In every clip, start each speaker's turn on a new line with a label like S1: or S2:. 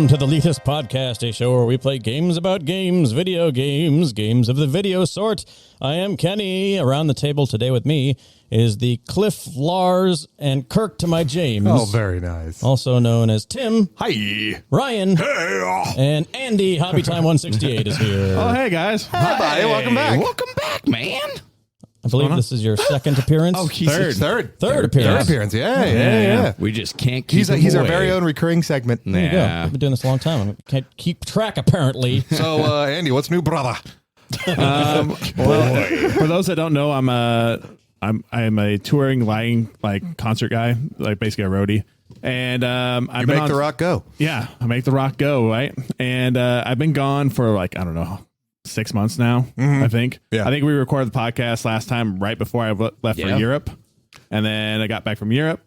S1: Welcome to the Leetist podcast, a show where we play games about games, video games, games of the video sort. I am Kenny. Around the table today with me is the Cliff, Lars, and Kirk to my James.
S2: Oh, very nice.
S1: Also known as Tim.
S2: Hi.
S1: Ryan.
S2: Hey.
S1: And Andy, Hobbytime168 is here.
S3: Oh, hey, guys.
S2: Hi, buddy. Welcome back.
S4: Welcome back, man.
S1: I believe this is your second appearance.
S4: Oh, he's
S2: Third
S1: appearance.
S2: Yeah.
S4: We just can't keep
S2: He's
S4: him
S2: our
S4: away.
S2: very own recurring segment.
S1: There you go. I've been doing this a long time. I can't keep track, apparently.
S2: So, Andy, what's new, brother?
S3: Well, for those that don't know, I'm a touring lighting concert guy, basically a roadie. And
S2: You make the rock go.
S3: Yeah, I make the rock go, right? And I've been gone for I don't know, 6 months now, I think.
S2: Yeah.
S3: I think we recorded the podcast last time right before I left for Europe. And then I got back from Europe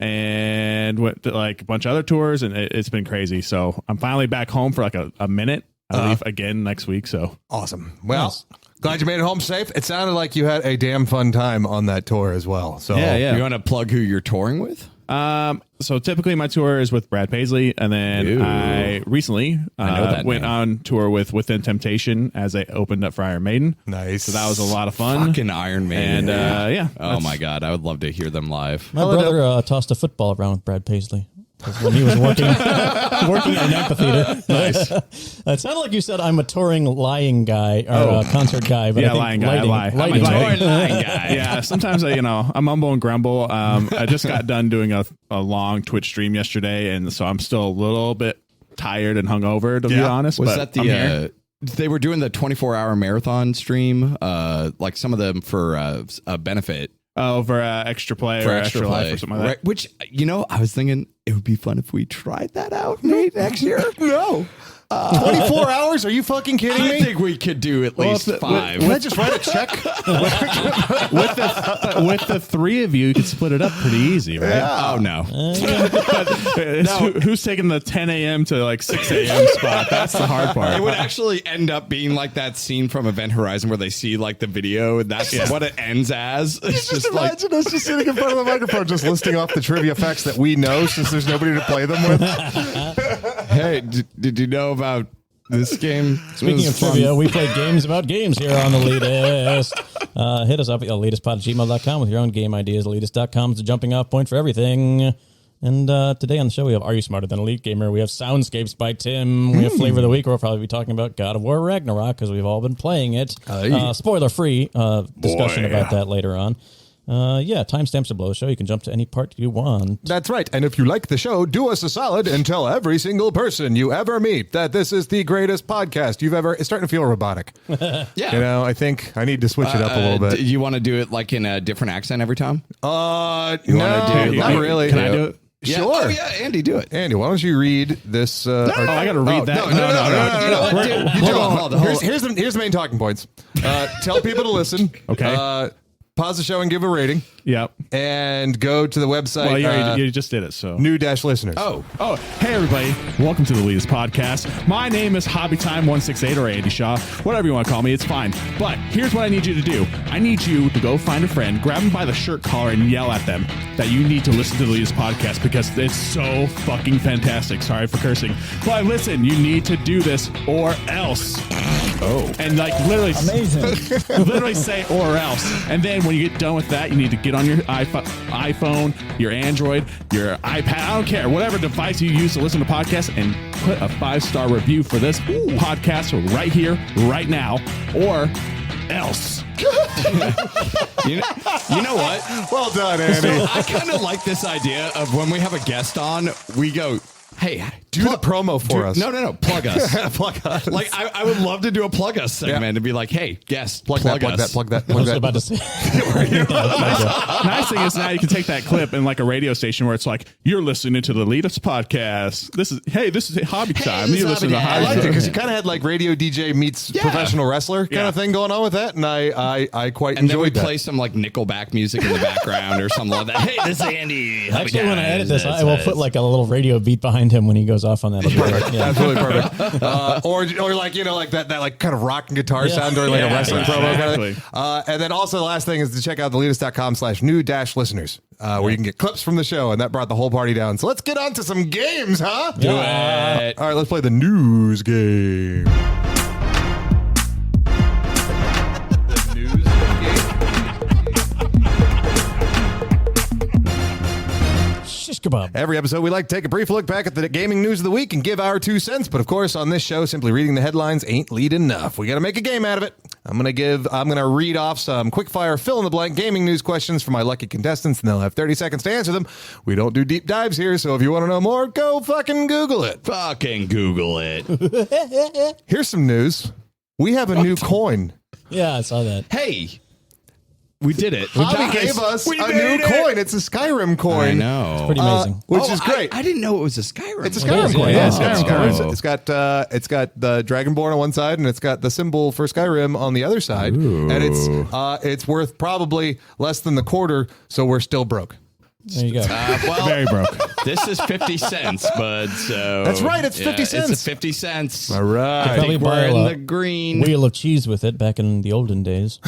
S3: and went to a bunch of other tours, and it's been crazy. So I'm finally back home for a minute. I leave again next week. So
S2: Awesome. Well,
S1: Nice.
S2: glad you made it home safe. It sounded like you had a damn fun time on that tour as well. So
S3: yeah.
S4: You want to plug who you're touring with?
S3: So typically my tour is with Brad Paisley, and then
S4: Ooh.
S3: I recently went on tour with Within Temptation as they opened up for Iron Maiden.
S2: Nice.
S3: So that was a lot of fun.
S4: Fucking Iron Maiden.
S3: And
S4: Oh my God, I would love to hear them live.
S1: My brother tossed a football around with Brad Paisley. When he was working at an amphitheater.
S3: Nice.
S1: It sounded like you said I'm a touring lying guy or concert guy, but I think
S3: lying guy. I lie.
S1: lighting
S3: I'm a
S1: guy.
S4: touring lying guy.
S3: Yeah, sometimes I mumble and grumble. I just got done doing a long Twitch stream yesterday, and so I'm still a little bit tired and hungover, to be honest.
S4: Was
S3: but
S4: that
S3: I'm here.
S4: they were doing the 24-hour marathon stream, like some of them for a benefit.
S3: Oh, for extra play or extra life or something like that.
S4: Right, which, I was thinking it would be fun if we tried that out next year.
S2: No. 24 hours? Are you fucking kidding me?
S4: I think we could do at least 5.
S2: Can I just write a check?
S3: With the three of you, you could split it up pretty easy, right?
S4: Oh, no.
S3: Who's taking the 10 a.m. to 6 a.m. spot? That's the hard part.
S4: It would actually end up being like that scene from Event Horizon where they see the video, and that's what it ends as. It's
S2: Just imagine us just sitting in front of the microphone just listing off the trivia facts that we know since there's nobody to play them with.
S4: Hey, did you know about this game?
S1: Speaking of trivia, we play games about games here on the Leetist. Hit us up at leetistpod@gmail.com with your own game ideas. Leetist.com is the jumping off point for everything. And today on the show, we have Are You Smarter Than a Leet Gamer? We have Soundscapes by Tim. We have Flavor of the Week. We'll probably be talking about God of War Ragnarok because we've all been playing it. Spoiler-free discussion about that later on. Timestamps are below the show. You can jump to any part you want.
S2: That's right. And if you like the show, do us a solid and tell every single person you ever meet that this is the greatest podcast you've ever... It's starting to feel robotic.
S4: Yeah.
S2: I think I need to switch it up a little bit.
S4: You want to do it in a different accent every time?
S2: Not
S3: Can
S2: really.
S3: Can I do it?
S4: Yeah.
S2: Sure.
S4: Oh, yeah, Andy, do it.
S2: Andy, why don't you read this?
S3: I got to read that.
S4: No. You know what? Hold on.
S2: Here's the main talking points. Tell people to listen.
S3: Okay.
S2: Pause the show and give a rating.
S3: Yep.
S2: And go to the website.
S3: Well, you just did it, so.
S2: New-listeners.
S3: Oh, hey everybody. Welcome to the Leetist podcast. My name is Hobbytime168 or Andy Shaw. Whatever you want to call me, it's fine. But here's what I need you to do. I need you to go find a friend, grab them by the shirt collar, and yell at them that you need to listen to the Leetist podcast because it's so fucking fantastic. Sorry for cursing. But listen, you need to do this or else. Oh. And literally.
S1: Amazing.
S3: Literally say or else. And then when you get done with that, you need to get on your iPhone, your Android, your iPad, I don't care, whatever device you use to listen to podcasts, and put a 5-star review for this podcast right here, right now, or else.
S4: You know what?
S2: Well done, Andy.
S4: So I kind of like this idea of when we have a guest on, we go, hey,
S2: do the promo for us.
S4: No, plug us.
S2: Plug us.
S4: I would love to do a plug us segment and be like, hey, guest, plug
S2: that,
S4: us.
S2: plug that.
S1: I was about to say.
S3: Nice thing is now you can take that clip in a radio station where it's you're listening to the Leetist podcast. This is Hobby Time.
S4: this
S3: You're
S4: is
S3: listening to
S4: Hobby
S3: Hobby
S2: I liked it
S3: Time.
S2: because you kind of had radio DJ meets professional wrestler kind of thing going on with that, and I quite
S4: And then we
S2: enjoyed that.
S4: play some Nickelback music in the background or something like that. Hey, this is Andy.
S1: Actually, when I edit this, I will put a little radio beat behind him when he goes goes off on that. It'll be great. Yeah.
S2: Absolutely perfect. Or like, like that like kind of rock and guitar sound during like a wrestling promo kind of thing. And then also the last thing is to check out theleetist.com/new-listeners, where you can get clips from the show, and that brought the whole party down. So let's get on to some games, huh?
S4: Do it.
S2: All right, let's play the news game.
S1: Shish kebab.
S2: Every episode, we like to take a brief look back at the gaming news of the week and give our 2 cents. But of course, on this show, simply reading the headlines ain't lead enough. We got to make a game out of it. I'm gonna read off some quick-fire fill-in-the-blank gaming news questions for my lucky contestants, and they'll have 30 seconds to answer them. We don't do deep dives here, so if you want to know more, go fucking Google it.
S4: Fucking Google it.
S2: Here's some news. We have a new coin.
S1: Yeah, I saw that.
S4: Hey, we did it.
S2: Hobby gave us a new coin. It's a Skyrim coin.
S4: I know.
S1: Pretty amazing.
S2: Which is great.
S4: I didn't know it was a Skyrim.
S2: It's a Skyrim coin.
S1: yeah.
S2: Yeah, it's Skyrim.
S4: Oh.
S2: It's got the Dragonborn on one side, and it's got the symbol for Skyrim on the other side.
S4: Ooh.
S2: And it's worth probably less than the quarter, so we're still broke.
S1: There you go.
S4: Well,
S3: Very broke.
S4: this is 50 cents, bud. So
S2: That's right, it's 50 cents.
S4: It's 50 cents.
S2: All right.
S4: I
S1: Probably
S4: think we're
S1: buy
S4: in
S1: a
S4: the green.
S1: wheel of cheese with it back in the olden days.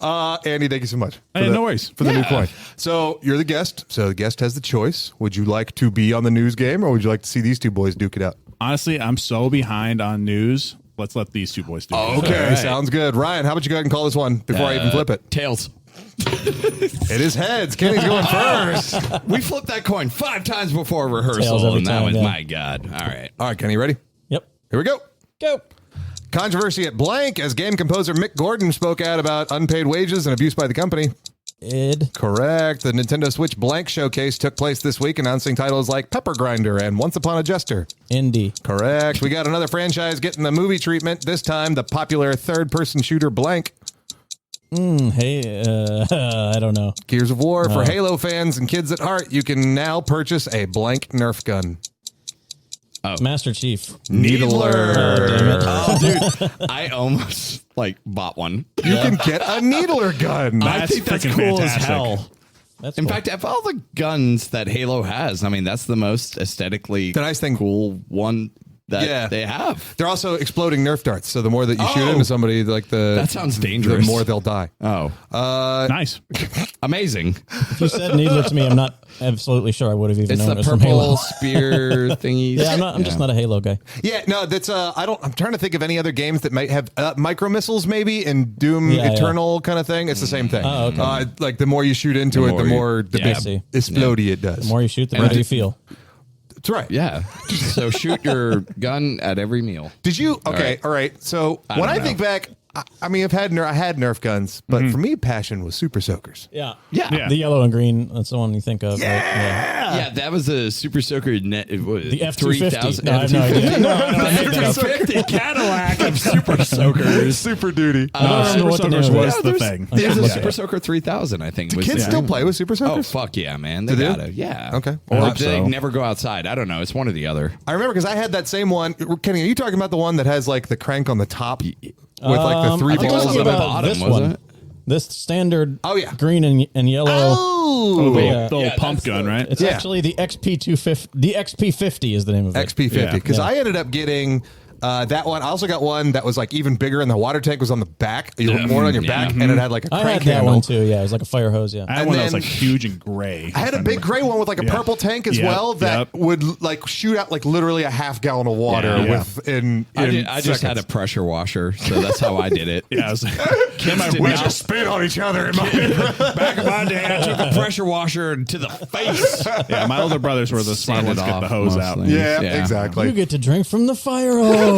S2: Andy, thank you so much.
S3: Hey, no worries.
S2: For the new coin. So you're the guest. So the guest has the choice. Would you like to be on the news game, or would you like to see these two boys duke it out?
S3: Honestly, I'm so behind on news. Let's let these two boys do it.
S2: Okay,
S4: All right.
S2: sounds good. Ryan, how about you go ahead and call this one before I even flip it?
S4: Tails.
S2: It is heads. Kenny's going first.
S4: We flipped that coin 5 times before
S1: Tails
S4: rehearsal,
S1: every
S4: and that
S1: time,
S4: was
S1: yeah.
S4: my God. All right.
S2: All right, Kenny, you ready?
S1: Yep.
S2: Here we go.
S1: Go.
S2: Controversy at blank as game composer Mick Gordon spoke out about unpaid wages and abuse by the company.
S1: Ed.
S2: Correct. The Nintendo Switch Blank showcase took place this week, announcing titles like Pepper Grinder and Once Upon a Jester.
S1: Indy.
S2: Correct. We got another franchise getting the movie treatment, this time the popular third-person shooter Blank.
S1: Hey, I don't know.
S2: Gears of War. For Halo fans and kids at heart, you can now purchase a Blank Nerf gun.
S1: Master Chief.
S2: Needler.
S4: Oh, dude, I almost bought one.
S2: You can get a Needler gun.
S4: I think that's
S3: freaking
S4: cool
S3: fantastic.
S4: as hell.
S1: That's
S4: In
S1: cool.
S4: fact, of all the guns that Halo has, I mean, that's the most aesthetically
S2: The nice thing-
S4: cool one that
S2: Yeah.
S4: they have.
S2: They're also exploding Nerf darts, so the more that you shoot
S4: Oh.
S2: into somebody,
S4: That sounds dangerous.
S2: the more they'll die.
S4: Oh,
S3: Nice.
S4: amazing.
S1: If you said Needler to me, I'm not absolutely sure I would have even
S4: It's
S1: known
S4: the
S1: it was from Halo.
S4: purple spear thingies.
S1: Yeah, I'm just not a Halo guy.
S2: Yeah, no, that's I'm trying to think of any other games that might have micro missiles, maybe, and Doom
S1: Yeah,
S2: Eternal kind of thing. It's the same thing.
S1: Oh, okay.
S2: Like the more you shoot into it, the more the
S1: I see.
S2: big explodey it does.
S1: The more you shoot, the better you feel.
S2: That's right.
S4: Yeah. So shoot your gun at every meal.
S2: Did you? Okay,
S4: right.
S2: all right. So when
S4: don't
S2: I
S4: know.
S2: think back, I mean, I had Nerf guns, but for me, passion was Super Soakers.
S1: Yeah.
S4: Yeah.
S1: The yellow and green, that's the one you think of.
S2: Yeah.
S1: Right? Yeah.
S4: Yeah, that was a Super Soaker net.
S1: The F-250. No, I have no idea. No, I made that up.
S4: F-250 Cadillac of Super Soakers.
S2: Super duty.
S1: I don't remember
S3: Super
S1: what the
S3: Soakers
S1: name
S3: was
S1: was.
S3: the thing.
S4: There's a
S1: Yeah.
S4: Super Soaker 3000, I think.
S2: Kids still play with Super
S4: Oh,
S2: Soakers?
S4: fuck yeah, man. They
S2: Do they?
S4: gotta. Yeah.
S2: Okay.
S4: Or
S3: hope
S4: they
S3: so.
S4: never go outside. I don't know. It's one or the other.
S2: I remember because I had that same one. Kenny, are you talking about the one that has like the crank on the top with like the 3
S1: I think I was
S2: balls
S1: talking
S2: on it?
S1: about
S4: bottom,
S1: this
S4: wasn't
S1: one.
S4: it?
S1: This standard
S2: Oh, yeah.
S1: green and yellow.
S2: Oh,
S3: The
S1: Yeah.
S3: little pump gun, right?
S1: It's
S2: Yeah.
S1: actually the XP250. The XP50 is the name of it.
S2: XP50. Because
S1: Yeah.
S2: I ended up getting that one. I also got one that was like even bigger, and the water tank was on the back. You wore it on your back, and it had like a
S1: I
S2: crank
S1: had that
S2: handle.
S1: one too. Yeah, it was like a fire hose. Yeah.
S3: I had
S2: And
S3: one that was
S2: then-
S3: like huge and gray.
S2: I had a big gray one with like a
S3: Yeah.
S2: purple tank as
S3: Yep,
S2: well that
S3: yep.
S2: would like shoot out like literally a half gallon of water
S3: Yeah.
S2: within
S4: I just had a pressure washer, so that's how I did it.
S3: Yeah, I was like,
S2: we just spit on each other.
S4: Back in my day, I took a pressure washer to the face.
S3: yeah, my older brothers were the smart
S4: Sanded
S3: ones to get the
S4: off
S3: hose out.
S4: mostly.
S2: Yeah,
S4: Yeah.
S2: exactly.
S1: You get to drink from the fire hose.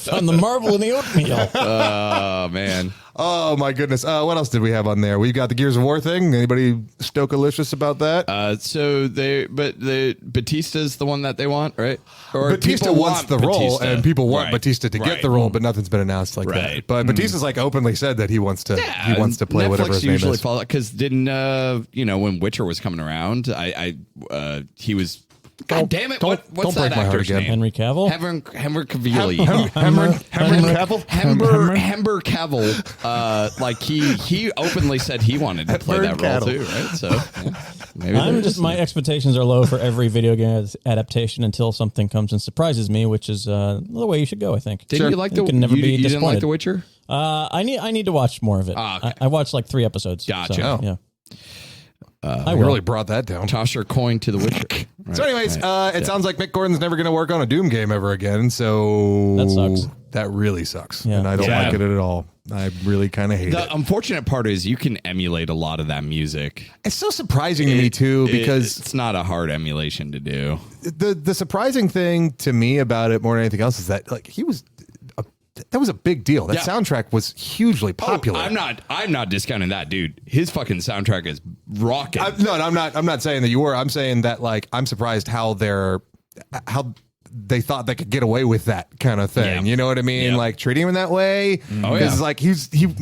S1: Found the marble in the oatmeal.
S4: Oh, man.
S2: Oh my goodness. What else did we have on there? We got the Gears of War thing. Anybody stokalicious about that?
S4: But the Batista's the one that they want, right? Or
S2: Batista
S4: people
S2: wants
S4: want
S2: the role,
S4: Batista.
S2: and people want
S4: Right.
S2: Batista to get
S4: Right.
S2: the role, but nothing's been announced like that.
S4: Right.
S2: But Batista's like openly said that he wants to.
S4: Yeah,
S2: he wants to play
S4: Netflix
S2: whatever his name
S4: usually
S2: is.
S4: follow because didn't when Witcher was coming around, he was God damn it! What's
S2: don't
S4: that
S2: break my heart
S4: actor's
S2: again.
S4: name?
S1: Henry Cavill.
S4: Henry Cavill. Hember Cavill. Like he openly said he wanted to play that role too, right? So maybe
S1: My expectations are low for every video game adaptation until something comes and surprises me, which is the way you should go. I think.
S4: Didn't you like
S1: You can never be
S4: you didn't like
S1: disappointed.
S4: The Witcher?
S1: I need to watch more of it.
S4: Okay.
S1: I watched like 3 episodes.
S4: Gotcha.
S1: So,
S2: Oh.
S1: yeah.
S2: I really brought that down.
S4: Toss your coin to The Witcher. Right,
S2: So, anyways, it sounds like Mick Gordon's never going to work on a Doom game ever again. So
S1: That sucks.
S2: That really sucks,
S1: Yeah.
S2: and I don't
S3: Yeah.
S2: like it at all. I really kind of hate it.
S4: The unfortunate part is you can emulate a lot of that music.
S2: It's so surprising to me too because
S4: it's not a hard emulation to do.
S2: the surprising thing to me about it more than anything else is that like that was a big deal. That
S4: Yeah.
S2: soundtrack was hugely popular.
S4: I'm not discounting that, dude. His fucking soundtrack is rocking.
S2: I'm not saying that you were. I'm saying that like I'm surprised how they thought they could get away with that kind of thing.
S4: Yeah.
S2: You know what I mean?
S4: Yeah.
S2: Like treating him that way.
S4: Oh,
S2: Because
S4: yeah.
S2: like he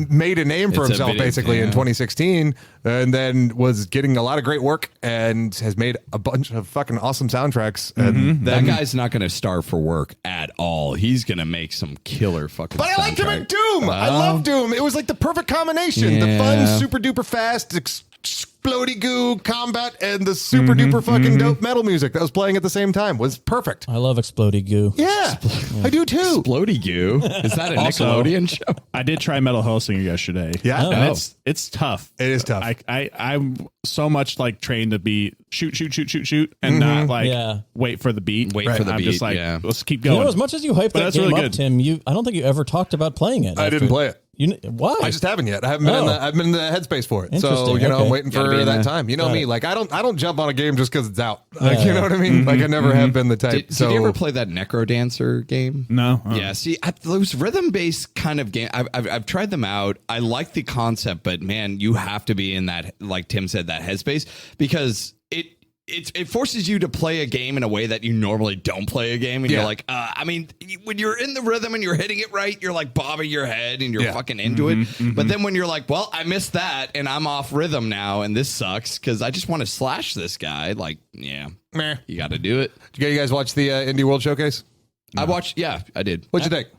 S2: made a name for
S4: It's a
S2: himself
S4: video-
S2: basically in
S4: yeah.
S2: 2016 and then was getting a lot of great work and has made a bunch of fucking awesome soundtracks. And
S4: that guy's not going to starve for work at all. He's going to make some killer fucking
S2: But I liked him in
S4: soundtrack.
S2: Doom. I love Doom. It was like the perfect combination. The
S4: Yeah.
S2: fun, super duper fast, explodey goo combat and the super duper fucking dope metal music that was playing at the same time was perfect.
S1: I love explodey goo.
S2: Yeah, I do too.
S4: Explodey Goo. Is that a
S3: Also-
S4: Nickelodeon show?
S3: I did try Metal Hellsinger yesterday.
S2: Yeah.
S3: And
S2: Oh.
S3: it's tough.
S2: It is tough.
S3: I'm so much like trained to be shoot, and not like
S1: Yeah.
S3: wait for the beat.
S4: Wait for the
S3: I'm
S4: beat,
S3: just like,
S4: yeah.
S3: let's keep
S1: You
S3: going.
S1: know, as much as you hyped
S3: But
S1: that
S3: that's
S1: game
S3: really
S1: up,
S3: good.
S1: Tim, I don't think you ever talked about playing it.
S2: I didn't play it.
S1: Why?
S2: I just haven't yet. I haven't been in
S1: Oh.
S2: I've been in the headspace for it. So,
S1: Interesting.
S2: you know,
S1: Okay.
S2: I'm waiting
S4: Gotta
S2: for
S4: be in
S2: that
S4: the-
S2: time. You know
S1: Got
S2: me,
S1: it.
S2: like I don't jump on a game just because it's out. Like,
S1: Yeah.
S2: you know what I mean? Like I never have been the type.
S4: Did
S2: so
S4: you ever play that Necrodancer game?
S3: No.
S4: Yeah, see, those rhythm-based kind of game, I've tried them out. I like the concept, but man, you have to be in that, like Tim said, that headspace because it forces you to play a game in a way that you normally don't play a game, and
S2: Yeah.
S4: you're like, I mean, when you're in the rhythm and you're hitting it right, you're like bobbing your head and you're
S2: Yeah.
S4: fucking into it. But then when you're like, well, I missed that and I'm off rhythm now, and this sucks because I just want to slash this guy. Like, yeah,
S2: Meh.
S4: you got to do it.
S2: Did you guys watch the Indie World Showcase?
S4: I watched, yeah, I did.
S2: What'd you think?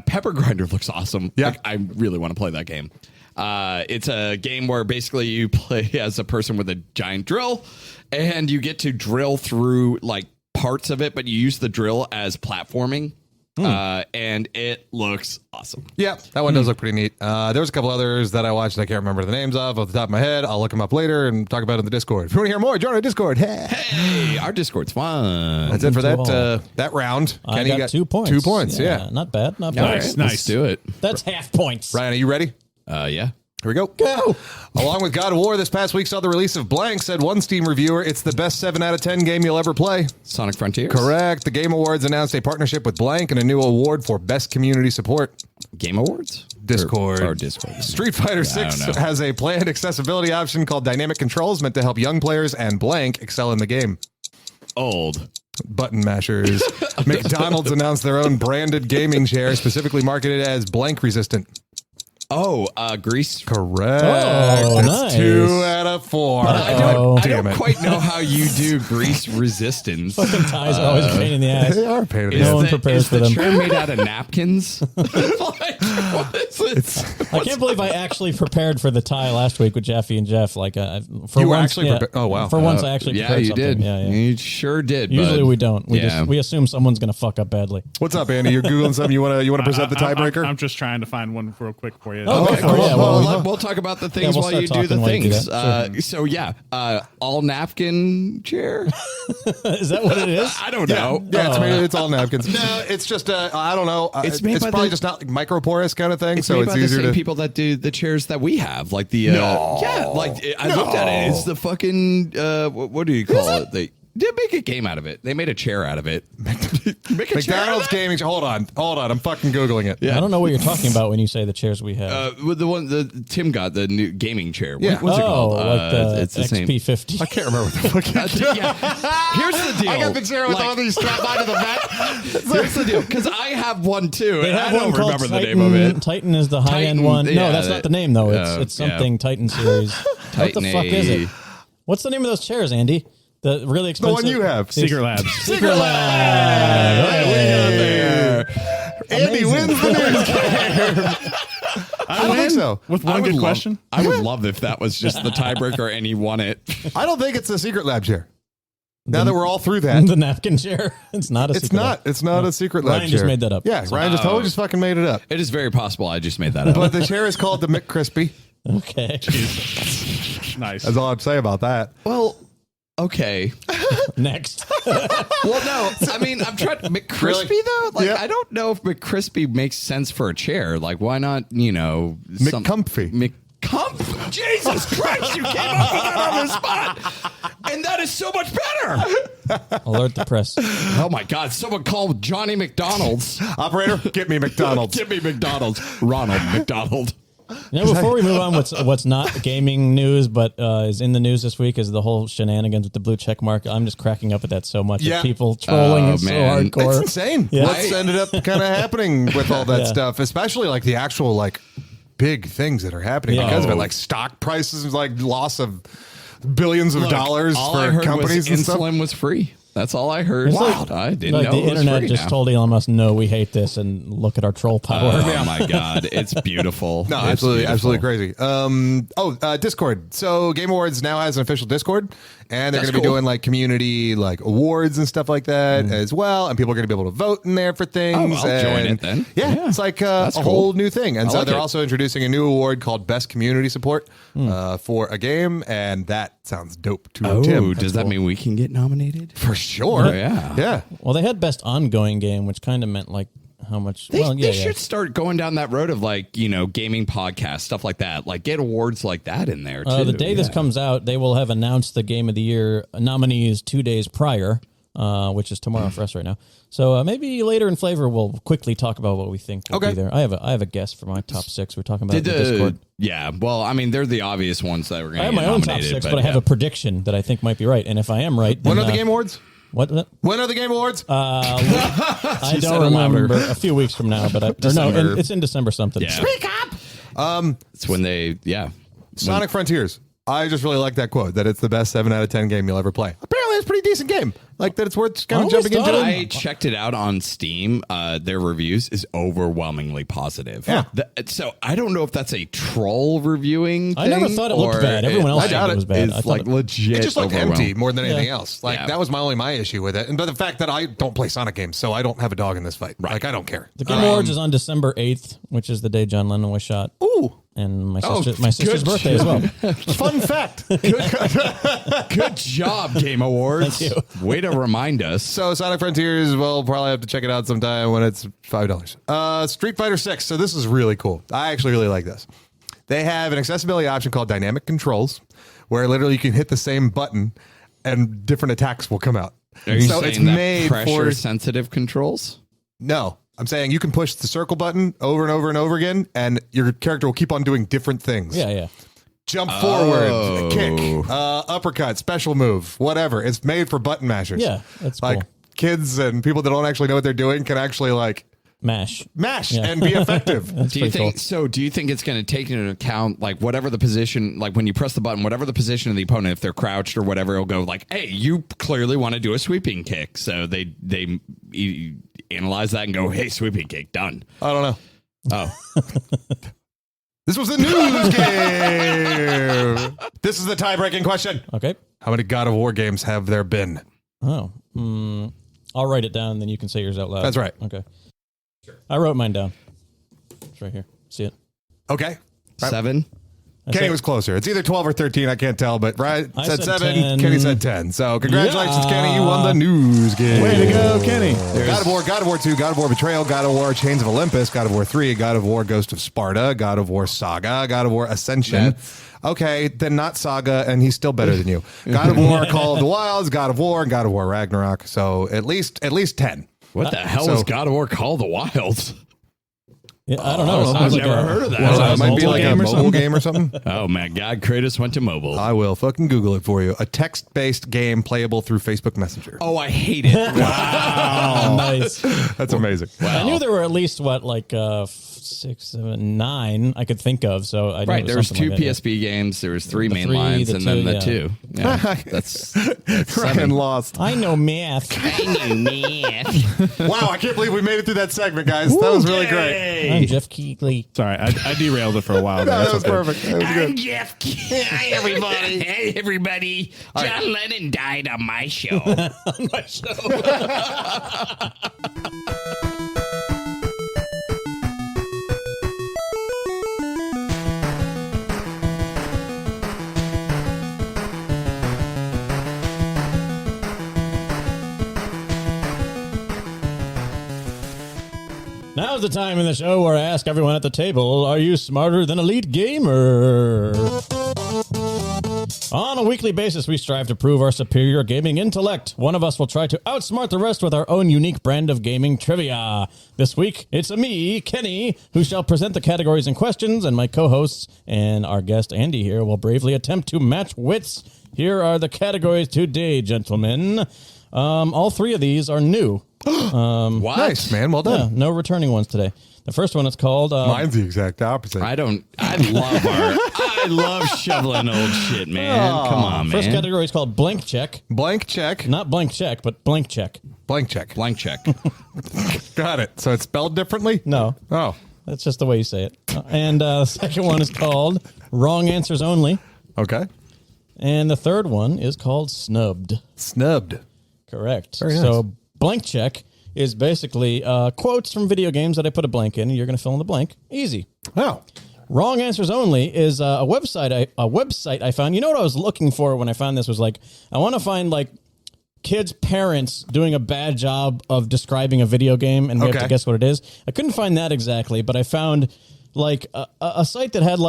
S4: Pepper Grinder looks awesome.
S2: Yeah.
S4: Like, I really want to play that game. It's a game where basically you play as a person with a giant drill, and you get to drill through like parts of it, but you use the drill as platforming. And it looks awesome.
S2: Yeah, that one does look pretty neat. There was a couple others that I watched that I can't remember the names of off the top of my head. I'll look them up later and talk about it in the Discord. If you want to hear more, join our Discord.
S4: Hey, our Discord's fun.
S2: That's it for
S1: Cool.
S2: that round.
S1: I
S2: Kenny
S1: got 2 points.
S2: 2 points, yeah.
S1: Not bad. Not
S4: All
S1: bad.
S4: right,
S3: Nice.
S4: let's do it.
S1: That's half points.
S2: Ryan, are you ready?
S4: Yeah.
S2: Here we go.
S1: Go.
S2: Along with God of War, this past week saw the release of Blank, said one Steam reviewer. It's the best 7 out of 10 game you'll ever play.
S4: Sonic Frontiers.
S2: Correct. The Game Awards announced a partnership with Blank and a new award for best community support.
S4: Game Awards?
S2: Discord.
S4: Or Discord.
S2: Street Fighter
S4: I
S2: 6
S4: don't know.
S2: has a planned accessibility option called Dynamic Controls meant to help young players and Blank excel in the game.
S4: Old.
S2: Button mashers. McDonald's announced their own branded gaming chair specifically marketed as blank resistant.
S4: Oh, Grease.
S2: Correct.
S1: Oh,
S2: That's
S1: nice.
S2: 2 out of 4.
S1: I don't-
S4: I
S2: Damn
S4: don't
S2: it.
S4: quite know how you do grease resistance.
S1: Fucking ties are always a pain in the ass.
S2: They are a pain in the
S1: No
S2: ass.
S1: one prepares for them.
S4: Is the chair made out of napkins? Like, what is it?
S1: I can't believe I actually prepared for the tie last week with Jeffy and Jeff. Like, for
S2: You were
S1: once,
S2: actually prepared? Oh, wow.
S1: For once, I actually
S4: Yeah,
S1: prepared
S4: you
S1: something.
S4: did.
S1: Yeah, yeah.
S4: You sure did.
S1: Usually
S4: bud.
S1: we don't.
S4: Yeah.
S1: We assume someone's going to fuck up badly.
S2: What's up, Andy? You're Googling something. You want to present the tiebreaker?
S3: I'm just trying to find one real quick for you.
S1: Oh,
S2: Okay,
S1: go for it.
S2: cool.
S1: Yeah,
S2: Well,
S4: We'll talk about the things
S1: we'll
S4: while
S1: start
S4: you do the
S1: talking while you do
S4: things.
S1: that.
S4: So yeah, all napkin chair.
S1: Is that what it is?
S4: I don't know.
S2: Yeah, it's all napkins. No, it's just I don't know.
S4: It's made by
S2: probably
S4: the-
S2: just not like microporous kind of thing,
S4: It's
S2: so
S4: made
S2: it's
S4: by the
S2: easier
S4: same
S2: to.
S4: people that do the chairs that we have, like the yeah, like I looked at it. It's the fucking what do you call it? They did make a game out of it. They made a chair out of it. Make a chair out of
S2: McDonald's
S4: that?
S2: gaming. Hold on. I'm fucking googling it.
S1: I don't know what you're talking about when you say the chairs we have.
S4: With the one the Tim got the new gaming chair.
S2: Yeah.
S4: What's it
S1: oh,
S4: called?
S1: like the
S4: it's the same.
S1: XP50.
S2: I can't remember what the fuck.
S4: Yeah. Here's the deal.
S2: I got the chair with
S4: Like,
S2: all these strapped onto the back.
S4: Here's the deal, because I have one too,
S1: They
S4: and
S1: have
S4: I don't
S1: one called
S4: remember
S1: Titan.
S4: the name of it.
S1: Titan is the high-end
S4: Titan,
S1: one. No,
S4: yeah,
S1: that's not the name, though. It's
S4: yeah.
S1: something Titan series. What the
S4: Titan
S1: fuck is
S4: A.
S1: it? What's the name of those chairs, Andy? The really
S2: The
S1: expensive
S2: one you have.
S3: Secret Labs.
S1: Secret Lab.
S2: Hey, Andy wins the news game. I don't think so.
S3: With one good question.
S4: I would love if that was just the tiebreaker and he won it.
S2: I don't think it's the Secret Lab chair. Now that we're all through that.
S1: The napkin chair. It's not a
S2: It's
S1: secret
S2: not.
S1: lab.
S2: It's not a Secret Lab
S1: Ryan
S2: chair.
S1: just made that up.
S2: Yeah, Ryan just totally just fucking made it up.
S4: It is very possible I just made that up.
S2: But the chair is called the McCrispy.
S1: Okay.
S3: Nice.
S2: That's all I'm saying about that.
S4: Well, okay.
S1: Next.
S4: Well, no, I mean, I'm trying to McCrispy though. Like,
S2: Yeah.
S4: I don't know if McCrispy makes sense for a chair. Like, why not?
S2: McComfy.
S4: McComfy. Jesus Christ! You came up with that on the spot, and that is so much better.
S1: Alert the press.
S4: Oh my God! Someone called Johnny McDonald's.
S2: Operator, get me McDonald's.
S4: Give me McDonald's. Ronald McDonald.
S1: Before we move on, what's not gaming news but is in the news this week is the whole shenanigans with the blue check mark. I'm just cracking up at that so much.
S2: Yeah.
S1: Of people trolling
S4: Oh,
S1: it so
S4: man.
S1: hardcore.
S2: It's insane.
S1: Yeah.
S2: What's ended up kind of happening with all that
S1: Yeah.
S2: stuff, especially like the actual like big things that are happening
S1: Yeah.
S2: because of it,
S4: Oh.
S2: like stock prices, like loss of billions of
S4: Look,
S2: dollars
S4: all I
S2: for
S4: heard
S2: companies and
S4: was
S2: stuff.
S4: insulin was free. That's all I heard.
S1: Wow.
S4: I didn't
S1: Like
S4: know
S1: the
S4: it was
S1: internet
S4: free
S1: just
S4: now.
S1: told Elon Musk, no, we hate this, and look at our troll power.
S4: Oh my God, it's beautiful.
S2: No,
S4: It's
S2: absolutely,
S4: beautiful.
S2: absolutely crazy. Discord. So Game Awards now has an official Discord, and they're
S4: That's
S2: going to be
S4: cool.
S2: doing like community like awards and stuff like that as well. And people are going to be able to vote in there for things.
S4: Oh, I'll join
S2: and-
S4: it then.
S2: Yeah, it's like a
S4: That's cool.
S2: whole new thing. And
S4: I
S2: so
S4: like
S2: they're
S4: it.
S2: also introducing a new award called Best Community Support for a game, and that sounds dope to
S4: Oh,
S2: Tim.
S4: does that mean we can get nominated?
S2: For sure.
S4: Oh, yeah.
S2: Yeah.
S1: Well, they had best ongoing game, which kind of meant like how much.
S4: They,
S1: well, yeah,
S4: they
S1: yeah.
S4: should start going down that road of like, gaming podcasts, stuff like that. Like get awards like that in there too.
S1: The day this comes out, they will have announced the Game of the Year nominees 2 days prior, which is tomorrow for us right now. So maybe later in Flavor, we'll quickly talk about what we think will
S2: Okay.
S1: be there. I have a guess for my top six. We're talking about it in the Discord.
S4: Yeah, well, I mean, they're the obvious ones that we're going
S1: I
S4: to
S1: have
S4: get
S1: my own top
S4: nominated,
S1: six, but I have a prediction that I think might be right. And if I am right, then,
S2: When are the Game Awards?
S1: What?
S2: When are the Game Awards?
S1: I
S4: said
S1: don't
S4: it louder.
S1: remember. A few weeks from now, but
S4: December.
S1: it's in December something.
S4: Yeah.
S2: Speak up!
S4: It's when they,
S2: Sonic Frontiers. I just really like that quote that it's the best 7 out of 10 game you'll ever play. Apparently, it's a pretty decent game. Like that, it's worth kind of
S1: always
S2: jumping into.
S1: thought
S2: it.
S4: I checked it out on Steam. Their reviews is overwhelmingly positive.
S2: Yeah.
S4: So I don't know if that's a troll reviewing thing.
S1: I never thought it looked
S4: or
S1: bad. Everyone else
S2: I doubt
S1: said it was bad. I
S4: It's
S1: thought
S4: like
S1: it-
S4: legit.
S2: It just looked empty
S4: overwhelming.
S2: more than anything
S1: Yeah.
S2: else. Like
S4: Yeah.
S2: that was my issue with it, and but the fact that I don't play Sonic games, so I don't have a dog in this fight. Like I don't care.
S1: the Game Awards is on December 8th, which is the day John Lennon was shot.
S2: Ooh,
S1: And my
S4: Oh,
S1: sister's
S4: good
S1: birthday as well.
S2: fun fact.
S4: Good job, Game Awards.
S1: Thank
S4: Way to remind us.
S2: So Sonic Frontiers, we'll probably have to check it out sometime when it's $5. Street Fighter 6. So this is really cool. I actually really like this. They have an accessibility option called dynamic controls, where literally you can hit the same button and different attacks will come out.
S4: Are you
S2: so
S4: saying
S2: it's
S4: that
S2: made
S4: pressure
S2: for
S4: sensitive controls?
S2: no. I'm saying you can push the circle button over and over and over again, and your character will keep on doing different things.
S1: Yeah, yeah.
S2: Jump forward, kick, uppercut, special move, whatever. It's made for button mashers.
S1: Yeah, that's
S2: like
S1: cool.
S2: kids and people that don't actually know what they're doing can actually like
S1: Mash.
S2: mash
S1: Yeah.
S2: and be effective.
S1: That's
S4: Do you
S1: pretty
S4: think
S1: cool.
S4: so? Do you think it's going to take into account like whatever the position, like when you press the button, whatever the position of the opponent, if they're crouched or whatever, it'll go like, "Hey, you clearly want to do a sweeping kick." So they analyze that and go, "Hey, sweeping kick, done."
S2: I don't know.
S4: Oh,
S2: This was the news game. This is the tie-breaking question.
S1: Okay.
S2: How many God of War games have there been?
S1: Oh. I'll write it down, and then you can say yours out loud.
S2: That's right.
S1: Okay. I wrote mine down. It's right here. See it?
S2: Okay.
S4: 7.
S2: Kenny was closer. It's either 12 or 13. I can't tell, but Ryan
S1: I
S2: said
S1: said
S2: 7.
S1: 10.
S2: Kenny said 10. So congratulations,
S1: Yeah.
S2: Kenny. You won the news game.
S3: Way to go, Kenny.
S2: God of War 2, God of War Betrayal, God of War Chains of Olympus, God of War 3, God of War Ghost of Sparta, God of War Saga, God of War Ascension. Okay, then not Saga, and he's still better than you. God of War Call of the Wilds, God of War, and God of War Ragnarok. So at least 10.
S4: What the hell
S2: so-
S4: is God of War Call of the Wilds?
S1: Yeah, I don't know. It
S4: I've
S1: sounds like
S4: never
S1: a-
S4: heard of that.
S1: Well,
S2: It might be
S1: mobile
S2: like a
S1: game or
S2: mobile
S1: something?
S2: game or something.
S4: Oh my God, Kratos went to mobile.
S2: I will fucking Google it for you. A text-based game playable through Facebook Messenger.
S4: Oh, I hate it. Wow.
S1: Nice.
S2: That's amazing.
S1: I knew there were at least, 6, 7, 9 I could think of. So I knew
S4: Right, there was
S1: something
S4: 2
S1: like that.
S4: PSP games. There was 3
S1: The
S4: main
S1: 3,
S4: lines,
S1: the
S4: and then
S1: 2,
S4: the
S1: yeah.
S4: 2. Yeah, that's
S2: Ryan
S4: 7.
S2: lost.
S1: I know math.
S2: Wow, I can't believe we made it through that segment, guys. That was really great.
S1: I'm Jeff Keighley.
S3: Sorry, I derailed it for a while.
S2: That was perfect. That was good.
S5: Jeff. Hi, everybody. Hey, everybody. John Lennon died on my show.
S1: On my show. Now's the time in the show where I ask everyone at the table, are you smarter than a Leet Gamer? On a weekly basis, we strive to prove our superior gaming intellect. One of us will try to outsmart the rest with our own unique brand of gaming trivia. This week, it's me, Kenny, who shall present the categories and questions, and my co-hosts and our guest, Andy, here will bravely attempt to match wits. Here are the categories today, gentlemen. All 3 of these are new.
S4: What?
S2: Nice, man. Well done.
S1: Yeah, no returning ones today. The first one is called...
S2: Mine's the exact opposite.
S4: I love shoveling old shit, man. Come on, man.
S1: First category is called blank check.
S2: Blank check.
S1: Not blank check, but blank check.
S2: Blank check.
S4: Blank check.
S2: Got it. So it's spelled differently?
S1: No,
S2: Oh,
S1: that's just the way you say it. And the second one is called wrong answers only.
S2: okay.
S1: And the third one is called snubbed.
S2: Snubbed.
S1: Correct.
S2: Very nice.
S1: So blank check is basically quotes from video games that I put a blank in, and you're going to fill in the blank. Easy.
S2: Oh.
S1: Wrong answers only is a website I found. You know what I was looking for when I found this was I want to find kids' parents doing a bad job of describing a video game, and we have to guess what it is. I couldn't find that exactly, but I found a site that had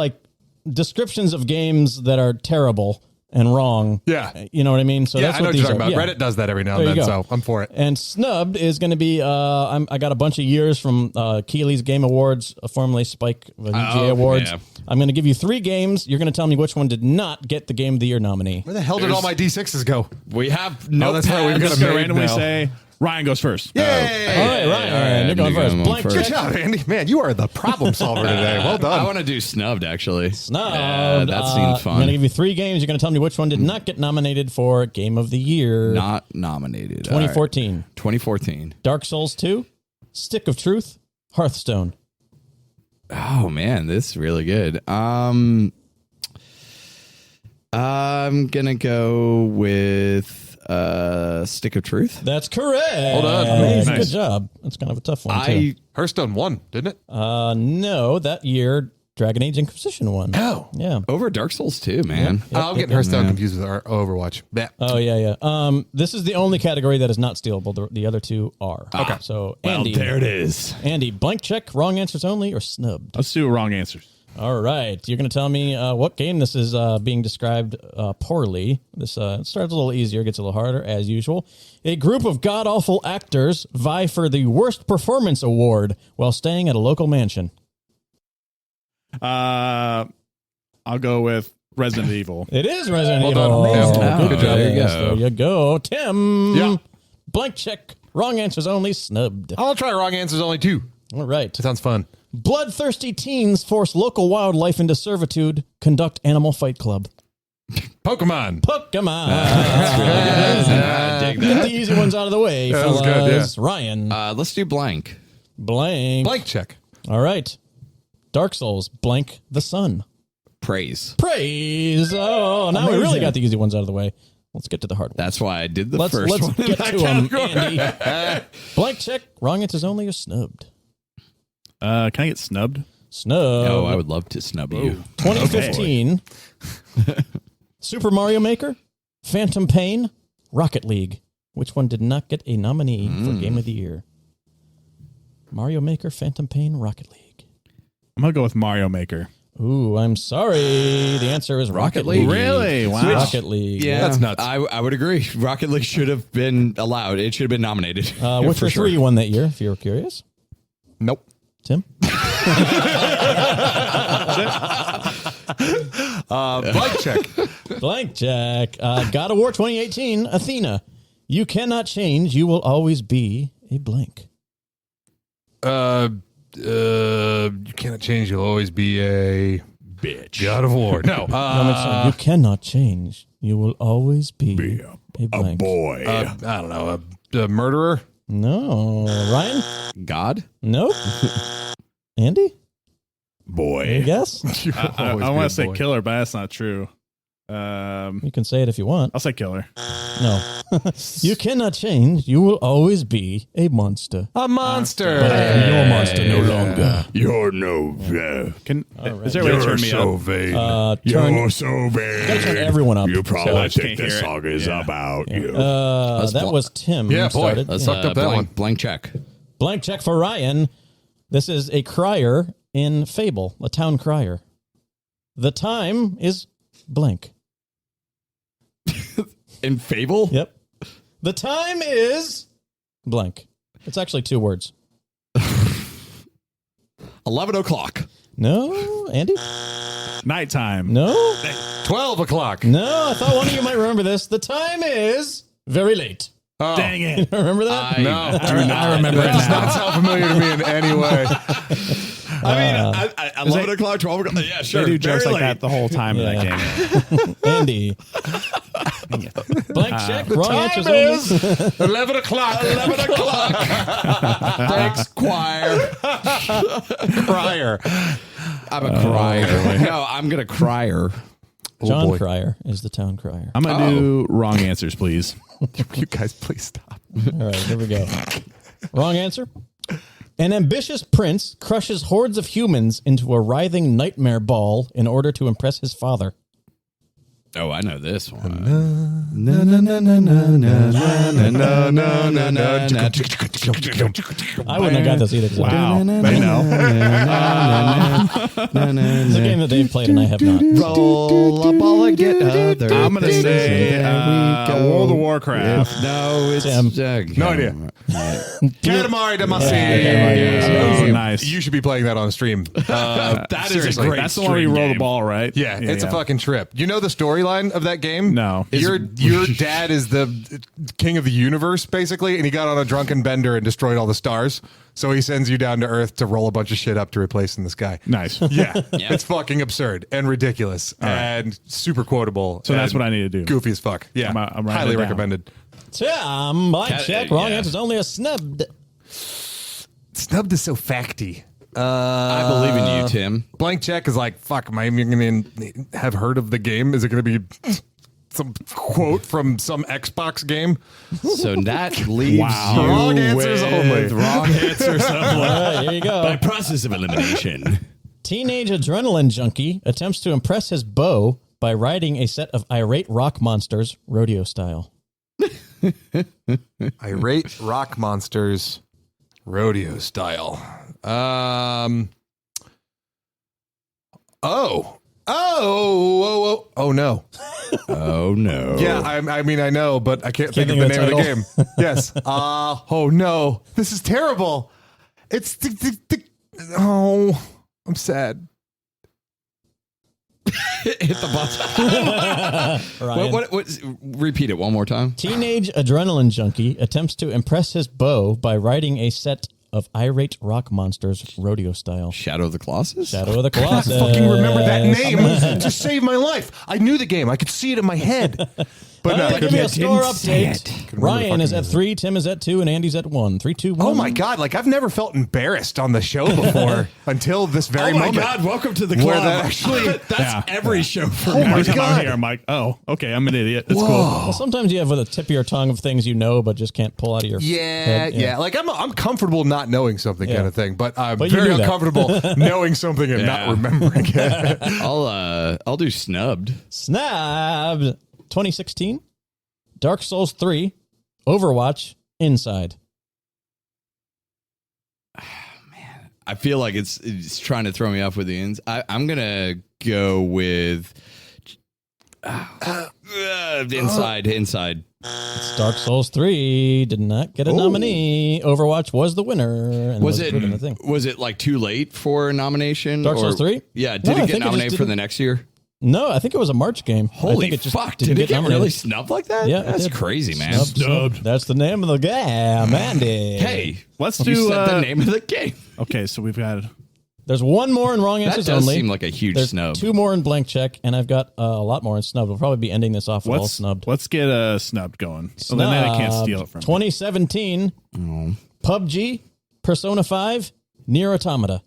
S1: descriptions of games that are terrible and wrong.
S2: Yeah.
S1: You know what I mean? So
S2: Yeah,
S1: that's
S2: I know
S1: what
S2: what
S1: these
S2: you're talking
S1: are.
S2: about.
S1: Yeah.
S2: Reddit does that every now
S1: There
S2: and
S1: you
S2: then,
S1: go.
S2: so I'm for it.
S1: And snubbed is going to be, I got a bunch of years from Keeley's Game Awards, formerly Spike VGA Awards.
S4: yeah.
S1: I'm going to give you 3 games. You're going to tell me which one did not get the Game of the Year nominee.
S2: Where the hell did all my D6s go?
S4: We have no.
S2: that's right, we've
S3: I'm
S2: got
S3: just
S2: a
S3: going to
S2: maid
S3: randomly
S2: now.
S3: say Ryan goes first.
S2: Yay!
S1: All right, Ryan, you're going first. Blank
S2: Good
S1: check.
S2: job, Andy. Man, you are the problem solver today. Well
S4: I
S2: done.
S4: want to do snubbed, actually.
S1: Snubbed.
S4: That seems
S1: I'm
S4: fun.
S1: going to give you 3 games. You're going to tell me which one did not get nominated for Game of the Year.
S4: Not nominated.
S1: 2014.
S4: All right. 2014.
S1: Dark Souls 2, Stick of Truth, Hearthstone.
S4: Oh man, this is really good. I'm gonna go with Stick of Truth.
S1: That's correct.
S2: Hold on.
S1: Amazing.
S3: Nice.
S1: Good job. That's kind of a tough one, too.
S2: Hearthstone won, didn't it?
S1: No, that year Dragon Age Inquisition won.
S2: No.
S1: Yeah.
S4: Over Dark Souls 2, man.
S2: I'm getting Hearthstone confused with our Overwatch. Yeah.
S1: Oh, yeah. This is the only category that is not stealable. The other 2 are.
S2: Okay.
S1: So,
S3: Well,
S1: Andy.
S3: there it is.
S1: Andy, blank check, wrong answers only, or snubbed?
S3: Let's do wrong answers.
S1: All right. You're going to tell me what game this is being described poorly. This starts a little easier, gets a little harder, as usual. A group of god-awful actors vie for the Worst Performance Award while staying at a local mansion.
S3: I'll go with Resident Evil.
S1: It is Resident Evil.
S2: done. Yeah.
S1: Good
S2: Good
S1: job.
S2: job.
S4: There you
S1: Yes,
S4: go.
S1: there you go. Tim.
S2: Yeah.
S1: Blank check. Wrong answers only. Snubbed.
S2: I'll try wrong answers only 2.
S1: All right.
S2: That sounds fun.
S1: Bloodthirsty teens force local wildlife into servitude. Conduct animal fight club.
S2: Pokemon.
S1: Pokemon.
S4: I dig
S1: Get
S4: that.
S1: the easy ones out of the way,
S2: That was
S1: fellas.
S2: good,
S1: Ryan.
S4: Let's do blank.
S1: Blank.
S2: Blank check.
S1: All right. Dark Souls. Blank the sun.
S4: Praise.
S1: Praise. Oh, now we really got the easy ones out of the way. Let's get to the hard ones.
S4: That's why I did the
S1: Let's
S4: first one.
S1: get to them, Andy. Blank check. Wrong answers only or snubbed.
S3: Can I get snubbed?
S1: Snubbed.
S4: Oh, I would love to snub you.
S1: 2015. Super Mario Maker, Phantom Pain, Rocket League. Which one did not get a nominee for Game of the Year? Mario Maker, Phantom Pain, Rocket League.
S3: I'm going to go with Mario Maker.
S1: Ooh, I'm sorry. The answer is Rocket League.
S3: Really? Wow.
S1: Rocket League.
S4: Yeah,
S2: That's nuts.
S4: I would agree. Rocket League should have been allowed. It should have been nominated.
S1: Which
S4: for
S1: were
S4: sure.
S1: 3 won that year, if you're curious?
S2: Nope.
S1: Tim?
S2: Blank check.
S1: Blank check. God of War 2018, Athena. You cannot change. You will always be a blank?
S2: You cannot change. You'll always be a
S3: Bitch.
S2: God of War. No.
S1: You cannot change. You will always be a blank.
S3: Boy.
S2: I don't know. A murderer.
S1: No. Ryan?
S4: God?
S1: Nope. Andy?
S3: Boy.
S1: Yes?
S3: I want to say killer, but that's not true.
S1: You can say it if you want.
S3: I'll say killer.
S1: No. You cannot change. You will always be a monster.
S2: A monster.
S1: But I am your monster no longer.
S3: You're no. Is there a way to turn me up?
S2: vain.
S3: You're so bad.
S1: Gotta turn everyone up.
S3: You probably
S1: So-
S3: think this song is about you.
S1: that was Tim.
S2: Yeah,
S1: who
S2: boy.
S1: started.
S2: Let's sucked up that one.
S4: Blank check.
S1: Blank check for Ryan. This is a crier in Fable, a town crier. The time is blank.
S4: In Fable?
S1: Yep. The time is blank. It's actually 2 words.
S4: 11 o'clock.
S1: No, Andy?
S3: Nighttime.
S1: No?
S2: 12 o'clock.
S1: No, I thought one of you might remember this. The time is very late.
S3: Dang it.
S1: Remember that?
S2: No.
S3: I remember
S2: That
S3: it
S2: does
S3: now.
S2: not sound familiar to me in any way.
S4: I mean, 11 o'clock, 12 o'clock. Yeah, sure.
S3: They do jokes
S4: Very
S3: like
S4: late.
S3: that the whole time in that game.
S1: Andy. Blank check. Wrong answers only.
S2: 11 o'clock.
S4: 11 o'clock. Thanks, choir.
S2: Crier.
S4: I'm a crier. No, I'm going to crier.
S1: John
S2: boy.
S1: Crier is the town crier.
S3: I'm going to do wrong answers, please.
S2: You guys, please stop.
S1: All right, here we go. Wrong answer. An ambitious prince crushes hordes of humans into a writhing nightmare ball in order to impress his father.
S4: Oh, I know this one.
S1: I wouldn't have got this either. 'Cause
S3: Wow. They know.
S1: It's a game that they've played and I have not.
S4: Roll a ball and get other
S3: I'm going to
S4: things.
S3: say
S4: There we go.
S3: World of Warcraft.
S4: No, it's
S1: Tim.
S2: No idea. Katamari Damacy.
S3: Oh, nice.
S2: You should be playing that on stream.
S4: That is a
S2: Seriously.
S4: great
S3: That's the one where you roll the
S4: game.
S3: ball, right?
S2: Yeah, it's a fucking trip. You know the storyline of that game?
S3: No.
S2: Your dad is the king of the universe, basically, and he got on a drunken bender and destroyed all the stars. So he sends you down to Earth to roll a bunch of shit up to replace in the sky.
S3: Nice.
S2: Yeah, it's fucking absurd and ridiculous and super quotable.
S3: So that's
S2: and
S3: what I need to do.
S2: Goofy as fuck. Yeah,
S3: I'm writing
S2: highly
S3: it down.
S2: recommended.
S1: Tim, blank check. Wrong
S4: yeah.
S1: answer is only a snubbed.
S2: Snubbed is so facty.
S4: I believe in you, Tim.
S2: Blank check is like, fuck, am I even going to have heard of the game? Is it going to be some quote from some Xbox game?
S4: So that leaves
S3: Wow.
S4: you
S2: Wrong answers
S4: with
S2: only.
S4: Wrong answers
S1: All
S4: only.
S1: right, here you go.
S4: By process of elimination.
S1: Teenage adrenaline junkie attempts to impress his beau by riding a set of irate rock monsters, rodeo style.
S2: Irate rock monsters, rodeo style. Oh no.
S4: Oh, no.
S2: Yeah, I mean, I know, but I can't think of the
S1: think
S2: name
S1: of
S2: of
S1: the
S2: the game. Yes. Oh no. This is terrible. It's oh, I'm sad.
S4: Hit the button.
S1: Ryan.
S4: What, repeat it one more time.
S1: Teenage adrenaline junkie attempts to impress his beau by riding a set of irate rock monsters, rodeo style.
S4: Shadow of the Colossus?
S1: Shadow of the Colossus.
S2: I fucking remember that name to save my life. I knew the game. I could see it in my head. But
S1: All right, give me a score update.
S2: Couldn't remember
S1: Ryan is
S2: fucking
S1: at 3, Tim is at 2, and Andy's at 1. 3, 2, 1.
S2: Oh my god! Like I've never felt embarrassed on the show before until this very
S4: Oh my
S2: moment.
S4: God, welcome to the
S2: Where
S4: club.
S2: that actually-
S4: That's every show for
S2: Oh
S4: me.
S2: my
S3: Every time
S2: God.
S3: I'm here, I'm like, oh, okay, I'm an idiot. That's cool.
S1: Well, sometimes you have with a tip of your tongue of things you know, but just can't pull out of your
S2: Yeah,
S1: head.
S2: yeah. Like I'm comfortable not knowing something kind of thing, but I'm
S1: But you
S2: very
S1: knew that.
S2: uncomfortable knowing something and not remembering it.
S4: I'll do snubbed.
S1: Snabbed. 2016. Dark Souls 3. Overwatch. Inside.
S4: I feel like it's trying to throw me off with the ends. I'm gonna go with inside.
S1: It's Dark Souls 3. Did not get a nominee. Overwatch was the winner. And
S4: Was
S1: included in the thing.
S4: it like too late for a nomination?
S1: Dark Souls 3?
S4: Yeah,
S1: No, I
S4: did it
S1: think
S4: get
S1: it just
S4: nominated for
S1: didn't-
S4: the next year?
S1: No, I think it was a March game. I
S4: Holy
S1: think it just
S4: fuck!
S1: didn't
S4: Did it get
S1: nominated.
S4: really snubbed like that?
S1: Yeah, it
S4: that's
S1: did.
S4: crazy, man.
S1: Snubbed. That's the name of the game, Andy.
S4: Hey,
S3: Let's
S4: you
S3: do
S4: said the name of the game.
S3: Okay, so we've got
S1: There's one more in wrong
S4: That
S1: answers
S4: does
S1: only.
S4: seem like a huge
S1: There's
S4: snub.
S1: 2 more in blank check, and I've got a lot more in snubbed. We'll probably be ending this off with all snubbed.
S3: Let's get a snubbed going. So then I can't steal it from me.
S1: 2017, PUBG, Persona 5, Nier Automata.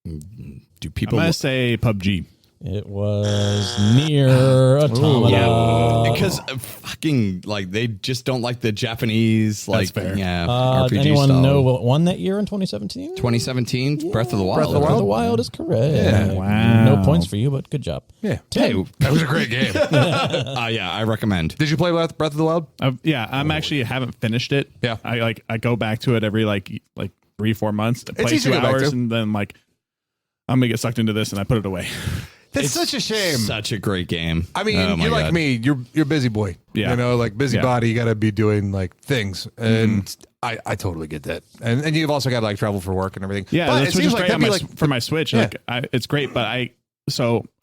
S4: Do
S3: I'm
S4: people?
S3: gonna say PUBG.
S1: It was Nier Automata.
S4: Yeah, because fucking like they just don't like the Japanese like
S3: fair.
S4: yeah RPG
S1: Anyone
S4: style.
S1: know what won that year in 2017?
S4: 2017 Breath of the Wild.
S1: Breath of the Wild is correct.
S2: Yeah.
S3: Wow.
S1: No points for you, but good job.
S2: Yeah.
S4: Hey,
S2: That was a great game.
S4: yeah, I recommend.
S2: Did you play Breath of the Wild?
S3: Yeah, I'm actually haven't finished it.
S2: Yeah.
S3: I go back to it every like 3-4 months. Play
S2: easy to
S3: 2
S2: go back
S3: hours,
S2: to.
S3: and then like I'm gonna get sucked into this, and I put it away.
S2: That's such a shame.
S4: Such a great game.
S2: I mean,
S4: Oh my
S2: you're like
S4: God.
S2: me. You're a busy boy.
S3: Yeah.
S2: You know, like busybody. You got to be doing like things, and I totally get that. And you've also got to like travel for work and everything.
S3: Yeah,
S2: but
S3: that's
S2: it seems like
S3: great
S2: that'd
S3: on
S2: be
S3: my, for my Switch.
S2: Yeah.
S3: Like it's great, but I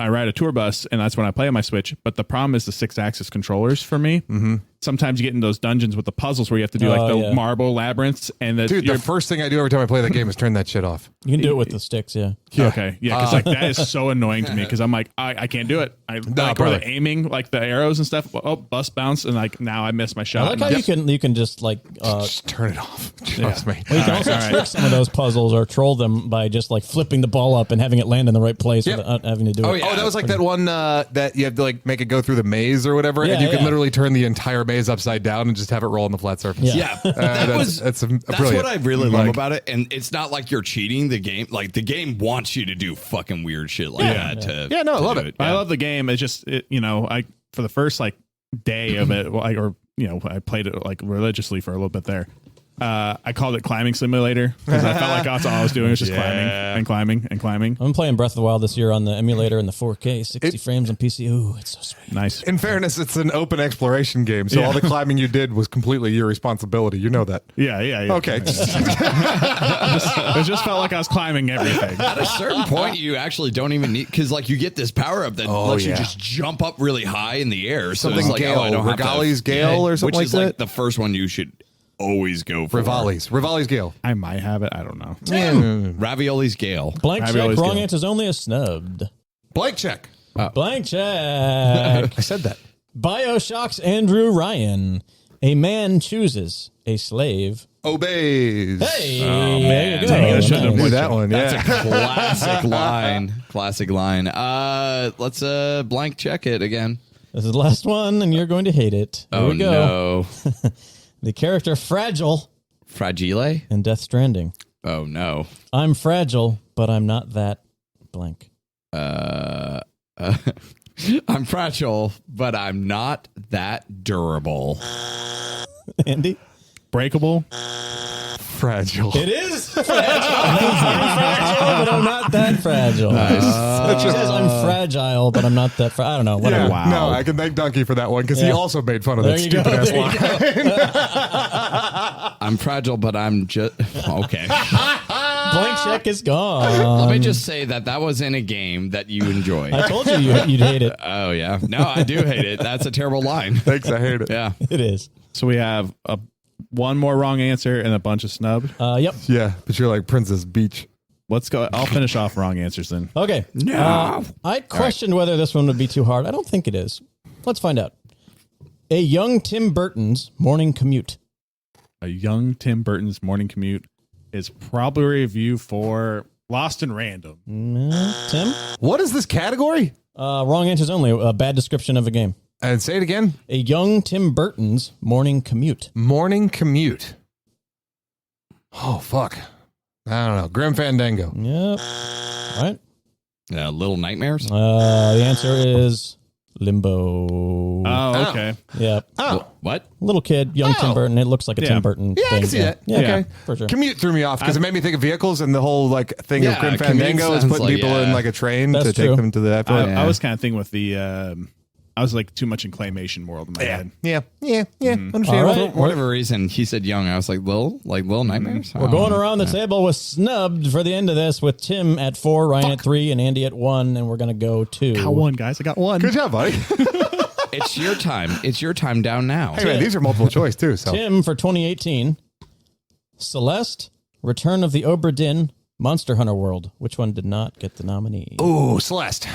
S3: ride a tour bus, and that's when I play on my Switch. But the problem is the 6-axis controllers for me. Mm-hmm. Sometimes you get in those dungeons with the puzzles where you have to do like the marble labyrinths, and
S2: Dude, the first thing I do every time I play that game is turn that shit off.
S1: You can do it with the sticks, yeah.
S3: Okay, yeah, because like that is so annoying to me because I'm like I can't do it. I like
S2: brother.
S3: or aiming like the arrows and stuff. Oh, bust bounce, and like now I miss my
S1: I
S3: shot.
S1: like how you can just like
S2: Just turn it off. Trust me.
S1: well, you can also trick some of those puzzles or troll them by just like flipping the ball up and having it land in the right place
S2: Yep.
S1: without having to do it.
S4: yeah.
S2: Oh, that was like that one that you have to like make it go through the maze or whatever, and you can literally turn the entire maze upside down and just have it roll on the flat surface.
S1: Yeah.
S2: That's
S4: what I really love
S2: Like-
S4: about it, and it's not like you're cheating the game. Like the game wants you to do fucking weird shit like that.
S2: Yeah, no, I love
S4: do
S2: it.
S3: I love the game. It's just I for the first like day of it, I played it like religiously for a little bit there. I called it climbing simulator because I felt like that's all I was doing was just climbing and climbing and climbing.
S1: I'm playing Breath of the Wild this year on the emulator in the 4K, 60 frames on PC. Ooh, it's so sweet.
S3: Nice.
S2: In fairness, it's an open exploration game, so
S3: Yeah.
S2: all the climbing you did was completely your responsibility. You know that.
S3: Yeah.
S2: Okay.
S3: It just felt like I was climbing everything.
S4: At a certain point, you actually don't even need because like you get this power up that lets you just jump up really high in the air. So
S2: Something
S4: it's like,
S2: Gale,
S4: I don't have to-
S2: Regali's Gale or something
S4: which
S2: like
S4: is like
S2: that?
S4: the first one you should always go for.
S2: Rivali's Gale.
S3: I might have it. I don't know.
S4: Ravioli's Gale.
S1: Blank check,
S3: Ravioli's
S1: wrong
S3: good.
S1: answers only is snubbed.
S2: Blank check.
S1: Blank check.
S2: I said that.
S1: Bioshock's Andrew Ryan. A man chooses, a slave
S2: Obeys.
S1: Hey,
S4: man.
S1: there you go.
S3: Dang it, I shouldn't have
S2: Knew
S3: Nice.
S2: that one.
S4: That's
S2: Yeah.
S4: a classic line. Classic line. Let's blank check it again.
S1: This is the last one, and you're going to hate it. Here
S4: Oh
S1: we go.
S4: no.
S1: The character Fragile
S4: Fragile?
S1: in Death Stranding.
S4: Oh no.
S1: I'm fragile, but I'm not that blank.
S4: I'm fragile, but I'm not that durable.
S1: Andy?
S3: Breakable.
S2: Fragile.
S1: It is fragile. I'm fragile, but I'm not that fragile. It says I'm fragile, but I'm not that I don't know. Whatever.
S2: Yeah.
S3: Wow.
S2: No, I can thank Donkey for that one because he
S1: Yeah.
S2: also made fun of
S1: There
S2: that
S1: you go.
S2: stupid ass
S1: There you
S2: line.
S4: I'm fragile, but I'm just okay.
S1: Blank check is gone.
S4: Let me just say that was in a game that you enjoy.
S1: I told you'd hate it.
S4: Oh yeah. No, I do hate it. That's a terrible line.
S2: Thanks, I hate it.
S4: Yeah.
S1: It is.
S3: So we have one more wrong answer and a bunch of snubbed.
S1: Yep.
S2: Yeah, but you're like Princess Beach.
S3: Let's go. I'll finish off wrong answers then.
S1: Okay.
S4: No.
S1: I questioned whether this one would be too hard. I don't think it is. Let's find out. A young Tim Burton's morning commute.
S3: A young Tim Burton's morning commute is probably a review for Lost and Random.
S1: Tim?
S2: What is this category?
S1: Wrong answers only. A bad description of a game.
S2: And say it again.
S1: A young Tim Burton's morning commute.
S2: Morning commute. Oh, fuck. I don't know. Grim Fandango.
S1: Yep. Right.
S4: Little Nightmares.
S1: The answer is Limbo.
S3: Oh, okay.
S1: Yep.
S2: Oh.
S4: What?
S1: Little kid, young Tim Burton. It looks like a
S3: Yeah.
S1: Tim Burton
S2: Yeah,
S1: thing.
S2: I can see that.
S1: Yeah.
S2: Okay.
S1: For sure.
S2: Commute threw me off because it made me think of vehicles and the whole like thing of
S4: Yeah,
S2: Grim
S4: commute
S2: Fandango is
S4: sounds
S2: putting
S4: like,
S2: people in
S4: yeah.
S2: like a train
S1: That's
S2: to
S1: true.
S2: take them to the airport.
S3: I was kind of thinking with the I was like too much in claymation world in my head.
S2: Yeah. Understandable.
S1: All right.
S4: For whatever reason, he said young. I was like, Little Nightmares?
S1: We're going around the table with snubbed for the end of this with Tim at 4, Ryan at 3, and Andy at 1, and we're going to go to...
S3: Got one, guys. I got one.
S2: Good job, buddy.
S4: It's your time. It's your time down now.
S2: Hey, man, these are multiple choice, too. So
S1: Tim for 2018, Celeste, Return of the Obra Dinn, Monster Hunter World. Which one did not get the nominee?
S2: Ooh, Celeste.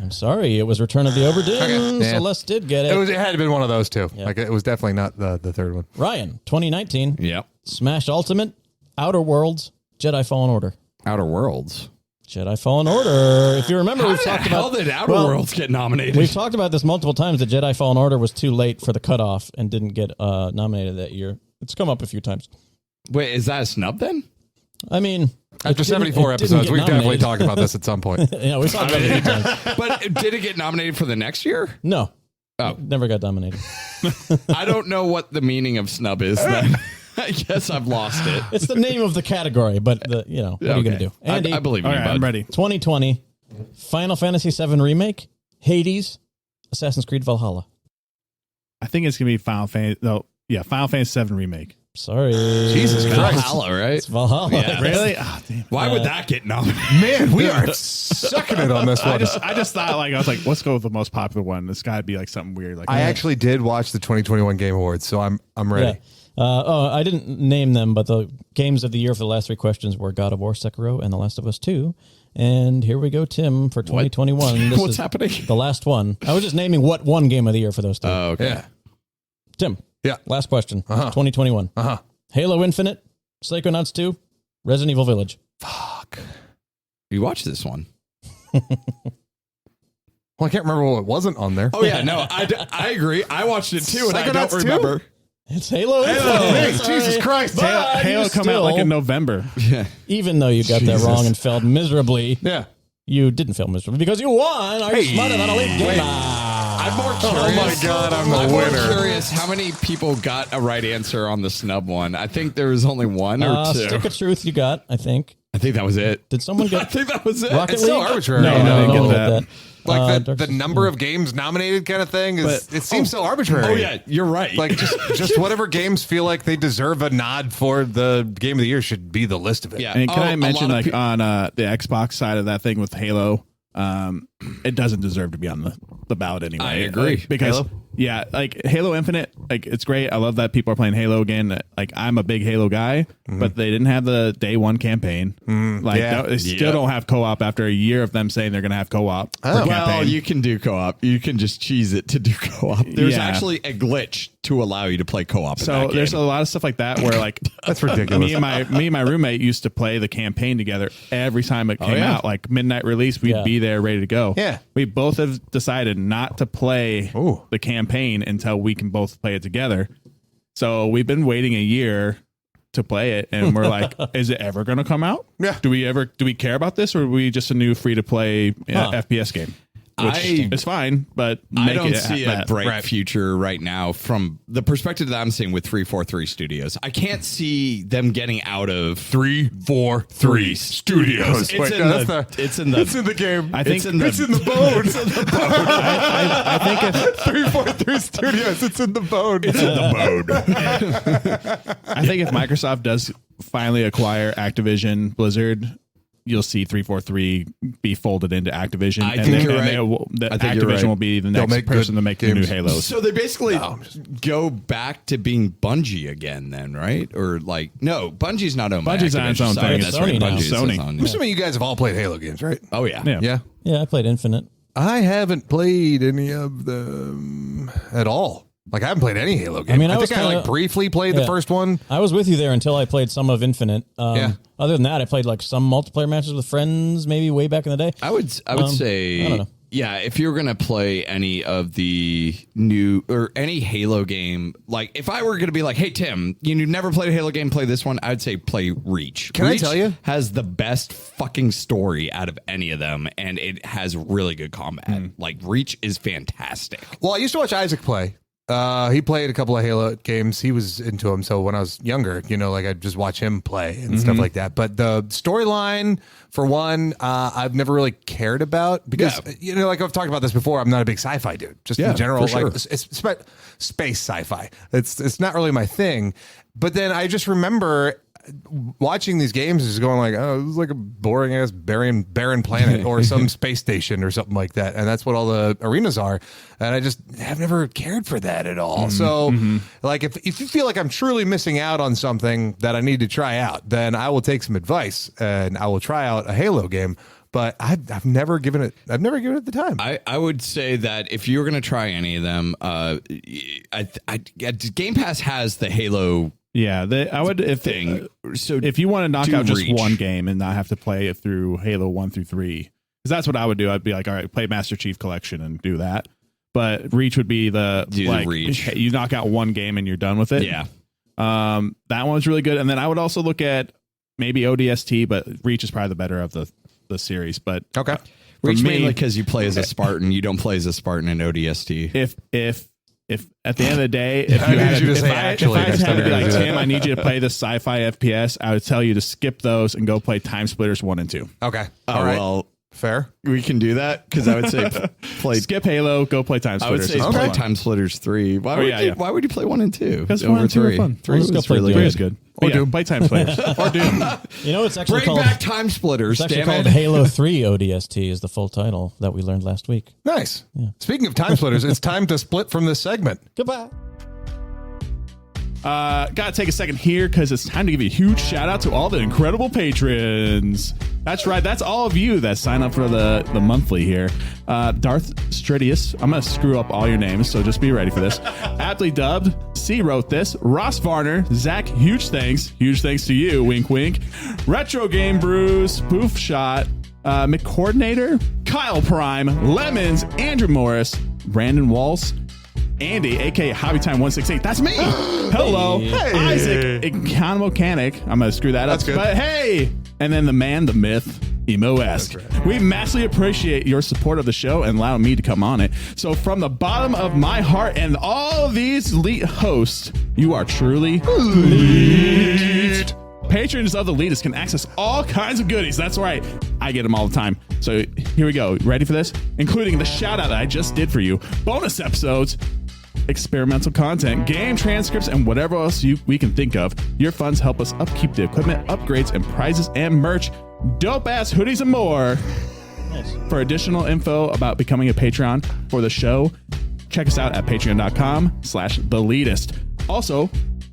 S1: I'm sorry, it was Return of the Obra Dinn.
S2: Okay. Yeah.
S1: Celeste did get it.
S2: It had to have been one of those two.
S1: Yeah.
S2: Like it was definitely not the third one.
S1: Ryan, 2019,
S4: Yep.
S1: Smash Ultimate, Outer Worlds, Jedi Fallen Order.
S4: Outer Worlds.
S1: Jedi Fallen Order. If you remember, we've talked
S4: How
S1: about...
S4: did Outer Worlds get nominated?
S1: We've talked about this multiple times, that Jedi Fallen Order was too late for the cutoff and didn't get nominated that year. It's come up a few times.
S4: Wait, is that a snub then?
S1: I mean...
S2: After
S1: it didn't-
S2: 74
S1: it didn't
S2: episodes,
S1: get
S2: we've definitely
S1: nominated.
S2: talked about this at some point.
S1: Yeah, we talked about it a few times.
S4: But did it get nominated for the next year?
S1: No.
S4: Oh.
S1: It never got nominated.
S4: I don't know what the meaning of snub is then. I guess I've lost it.
S1: It's the name of the category, but what are you going to do? Andy,
S4: I believe
S3: All
S4: you,
S3: right,
S4: bud.
S3: I'm ready.
S1: 2020, Final Fantasy VII Remake, Hades, Assassin's Creed Valhalla.
S3: I think it's gonna be Final Fantasy. No, yeah, Final Fantasy VII remake.
S1: Sorry.
S2: Jesus Christ.
S4: Valhalla, right?
S1: It's Valhalla.
S4: Yeah.
S3: Really? Oh, damn.
S4: Why would that get nominated?
S2: Man, we are sucking it on this one.
S3: I just thought I was like, let's go with the most popular one. It's got to be like something weird. Like
S2: I actually did watch the 2021 Game Awards, so I'm ready.
S1: Yeah. I didn't name them, but the games of the year for the last 3 questions were God of War, Sekiro, and The Last of Us 2. And here we go, Tim, for 2021. This
S4: What's
S1: is
S4: happening?
S1: The last one. I was just naming what one game of the year for those 3.
S4: Oh, okay.
S2: Yeah.
S1: Tim.
S2: Yeah.
S1: Last question. 2021. Halo Infinite, Psychonauts 2, Resident Evil Village.
S2: Fuck.
S4: You watched this one.
S2: Well, I can't remember what wasn't on there.
S4: Oh, yeah. No, I agree. I watched it too, and I
S2: Psychonauts
S4: don't
S2: 2?
S4: remember.
S1: It's Halo Infinite.
S2: Hey,
S1: Sorry.
S2: Jesus Christ.
S1: But
S3: Halo
S1: you
S3: come out like
S1: still-
S3: in November.
S4: Yeah.
S1: Even though you got that
S4: Jesus.
S1: wrong and failed miserably,
S2: Yeah.
S1: you didn't fail miserably because you won. Are you smarter than a Leet Gamer?
S4: I'm more curious.
S2: Oh my God, I'm the
S4: more
S2: winner.
S4: curious how many people got a right answer on the snub one. I think there was only one or two.
S1: Stick of Truth you got, I think.
S4: I think that was it.
S1: Did someone
S4: I
S1: get
S4: think that was it.
S1: Rocket
S2: It's so
S1: League?
S2: arbitrary.
S3: No, I didn't get that.
S2: Like
S1: Dark
S2: the
S1: Souls-
S2: number of games nominated kind of thing is
S3: But-
S2: it seems so arbitrary.
S4: Oh, yeah. You're right.
S2: Like just whatever games feel like they deserve a nod for the game of the year should be the list of it.
S4: yeah.
S3: And can
S4: Oh,
S3: I
S4: a
S3: mention,
S4: lot of
S3: like on the Xbox side of that thing with Halo, it doesn't deserve to be on the ballot anyway.
S4: I agree.
S3: Like, because
S2: Halo?
S3: yeah, like Halo Infinite, like it's great. I love that people are playing Halo again. Like I'm a big Halo guy, but they didn't have the day one campaign. Like
S2: yeah.
S3: they still don't have co-op after a year of them saying they're going to have co-op. For
S4: Well,
S3: campaign.
S4: you can do co-op. You can just cheese it to do co-op. There's
S3: Yeah.
S4: actually a glitch to allow you to play co-op. in
S3: So
S4: that
S3: there's
S4: game.
S3: a lot of stuff like that where like
S2: That's ridiculous.
S3: me and my roommate used to play the campaign together every time it came
S4: yeah.
S3: out. Like midnight release, we'd
S1: Yeah.
S3: be there ready to go.
S2: Yeah.
S3: We both have decided not to play
S2: Ooh.
S3: the campaign until we can both play it together. So we've been waiting a year to play it, and we're like, is it ever going to come out?
S2: Yeah.
S3: Do we care about this, or are we just a new free to play FPS game? Which is fine, but
S4: I
S3: make
S4: don't
S3: it
S4: see a
S3: that.
S4: bright future right now from the perspective that I'm seeing with 343 Studios. I can't see them getting out of
S2: 343 Studios.
S4: It's in the
S2: game.
S3: I think
S2: it's in the bone.
S3: I think if
S2: 343 Studios. It's in the bone.
S3: I think if Microsoft does finally acquire Activision Blizzard, you'll see 343 be folded into Activision.
S4: I think you're right.
S3: That
S4: I think you're
S3: Activision
S4: right.
S3: will be the
S2: They'll
S3: next
S2: make
S3: person
S2: good
S3: to make the new
S2: games.
S3: Halos.
S4: So they basically go back to being Bungie again, then, right? Or like, no, Bungie's not owned by
S3: Bungie's on its own
S4: Activision. Sorry,
S3: thing.
S4: that's
S1: Sony
S4: right.
S1: now.
S4: Bungie's
S3: Sony.
S4: on,
S2: I'm
S4: yeah.
S2: assuming you guys have all played Halo games, right?
S4: Oh yeah.
S3: Yeah.
S2: Yeah.
S1: Yeah, I played Infinite.
S2: I haven't played any of them at all. Like I haven't played any Halo game.
S1: I mean, I
S2: think
S1: was
S2: I
S1: kinda-
S2: like briefly played the
S1: Yeah.
S2: first one.
S1: I was with you there until I played some of Infinite.
S2: Yeah.
S1: Other than that, I played like some multiplayer matches with friends, maybe way back in the day.
S4: I would say,
S1: I don't know.
S4: yeah, if you're gonna play any of the new or any Halo game, like if I were gonna be like, hey Tim, you never played a Halo game, play this one, I'd say play Reach.
S2: Can I
S4: Reach
S2: tell you?
S4: has the best fucking story out of any of them, and it has really good combat. Like Reach is fantastic.
S2: Well, I used to watch Isaac play. He played a couple of Halo games. He was into them. So when I was younger, like I'd just watch him play and stuff like that. But the storyline, for one, I've never really cared about because, like I've talked about this before, I'm not a big sci-fi dude. Just in general, like space sci-fi. It's not really my thing. But then I just remember watching these games is going like, oh, this is like a boring ass barren planet or some space station or something like that, and that's what all the arenas are. And I just have never cared for that at all. So, like, if you feel like I'm truly missing out on something that I need to try out, then I will take some advice and I will try out a Halo game. But I've never given it the time.
S4: I would say that if you're going to try any of them, Game Pass has the Halo.
S3: Yeah, I would if you want to knock out just one game and not have to play it through Halo 1 through 3, because that's what I would do. I'd be like, all right, play Master Chief Collection and do that. But Reach would be Reach. You knock out one game and you're done with it.
S4: Yeah,
S3: that one was really good. And then I would also look at maybe ODST, but Reach is probably the better of the series. But
S2: okay,
S4: Reach mainly because you play as a Spartan. You don't play as a Spartan in ODST.
S3: If at the end of the day, if I had to be like, Tim, I need you to play the sci-fi FPS, I would tell you to skip those and go play Time Splitters 1 and 2.
S2: Okay.
S4: All right. Well,
S2: fair.
S4: We can do that because I would say
S3: skip Halo, go play Time Splitters.
S4: I would say play Time Splitters 3. Why would you play 1 and 2?
S3: Because 1 and 2 are fun.
S4: 3 is good.
S3: Or Doom. Play Time Splitters. Or Doom.
S1: It's actually
S4: Bring back Time Splitters.
S1: It's actually called Halo 3 ODST is the full title that we learned last week.
S2: Nice. Yeah. Speaking of Time Splitters, it's time to split from this segment.
S1: Goodbye.
S3: Gotta take a second here because it's time to give you a huge shout out to all the incredible patrons. That's right. That's all of you that sign up for the monthly here. Darth Stridius. I'm going to screw up all your names, so just be ready for this. Aptly dubbed. C wrote this. Ross Varner. Zach, huge thanks. Huge thanks to you. Wink, wink. Retro Game Brews. Spoof Shot. McCoordinator. Kyle Prime. Lemons. Andrew Morris. Brandon Walls. Andy, aka HobbyTime168. That's me. Hello.
S2: Hey.
S3: Isaac, Econ Mechanic. I'm going to screw that
S2: That's
S3: up.
S2: Good.
S3: But hey. And then the man, the myth, Emo-esque. Right. We massively appreciate your support of the show and allowing me to come on it. So from the bottom of my heart and all of these Leet hosts, you are truly Leet. Patrons of the Leetist can access all kinds of goodies. That's right. I get them all the time. So here we go. Ready for this? Including the shout out that I just did for you. Bonus episodes, experimental content, game transcripts, and whatever else we can think of. Your funds help us upkeep the equipment, upgrades, and prizes and merch, dope-ass hoodies, and more. Nice. For additional info about becoming a Patreon for the show, check us out at patreon.com/theleetist. Also,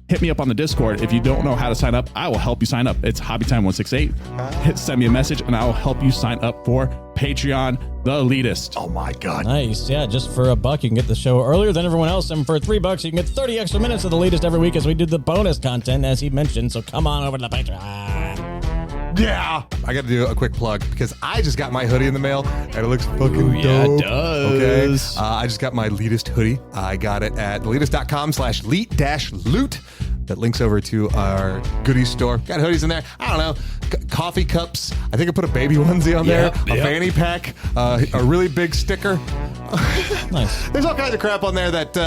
S3: hit me up on the Discord. If you don't know how to sign up, I will help you sign up. It's HobbyTime168. Send me a message, and I will help you sign up for Patreon, the Leetist.
S2: Oh my God.
S1: Nice. Yeah, just for $1, you can get the show earlier than everyone else. And for $3, you can get 30 extra minutes of the Leetist every week as we do the bonus content, as he mentioned. So come on over to the Patreon.
S2: Yeah. I got to do a quick plug because I just got my hoodie in the mail and it looks fucking dope.
S4: Yeah, it does.
S2: Okay. I just got my Leetist hoodie. I got it at theleetist.com/leet-loot. That links over to our goodie store. Got hoodies in there. I don't know. Coffee cups. I think I put a baby onesie on there. A fanny pack. A really big sticker.
S1: Nice.
S2: There's all kinds of crap on there that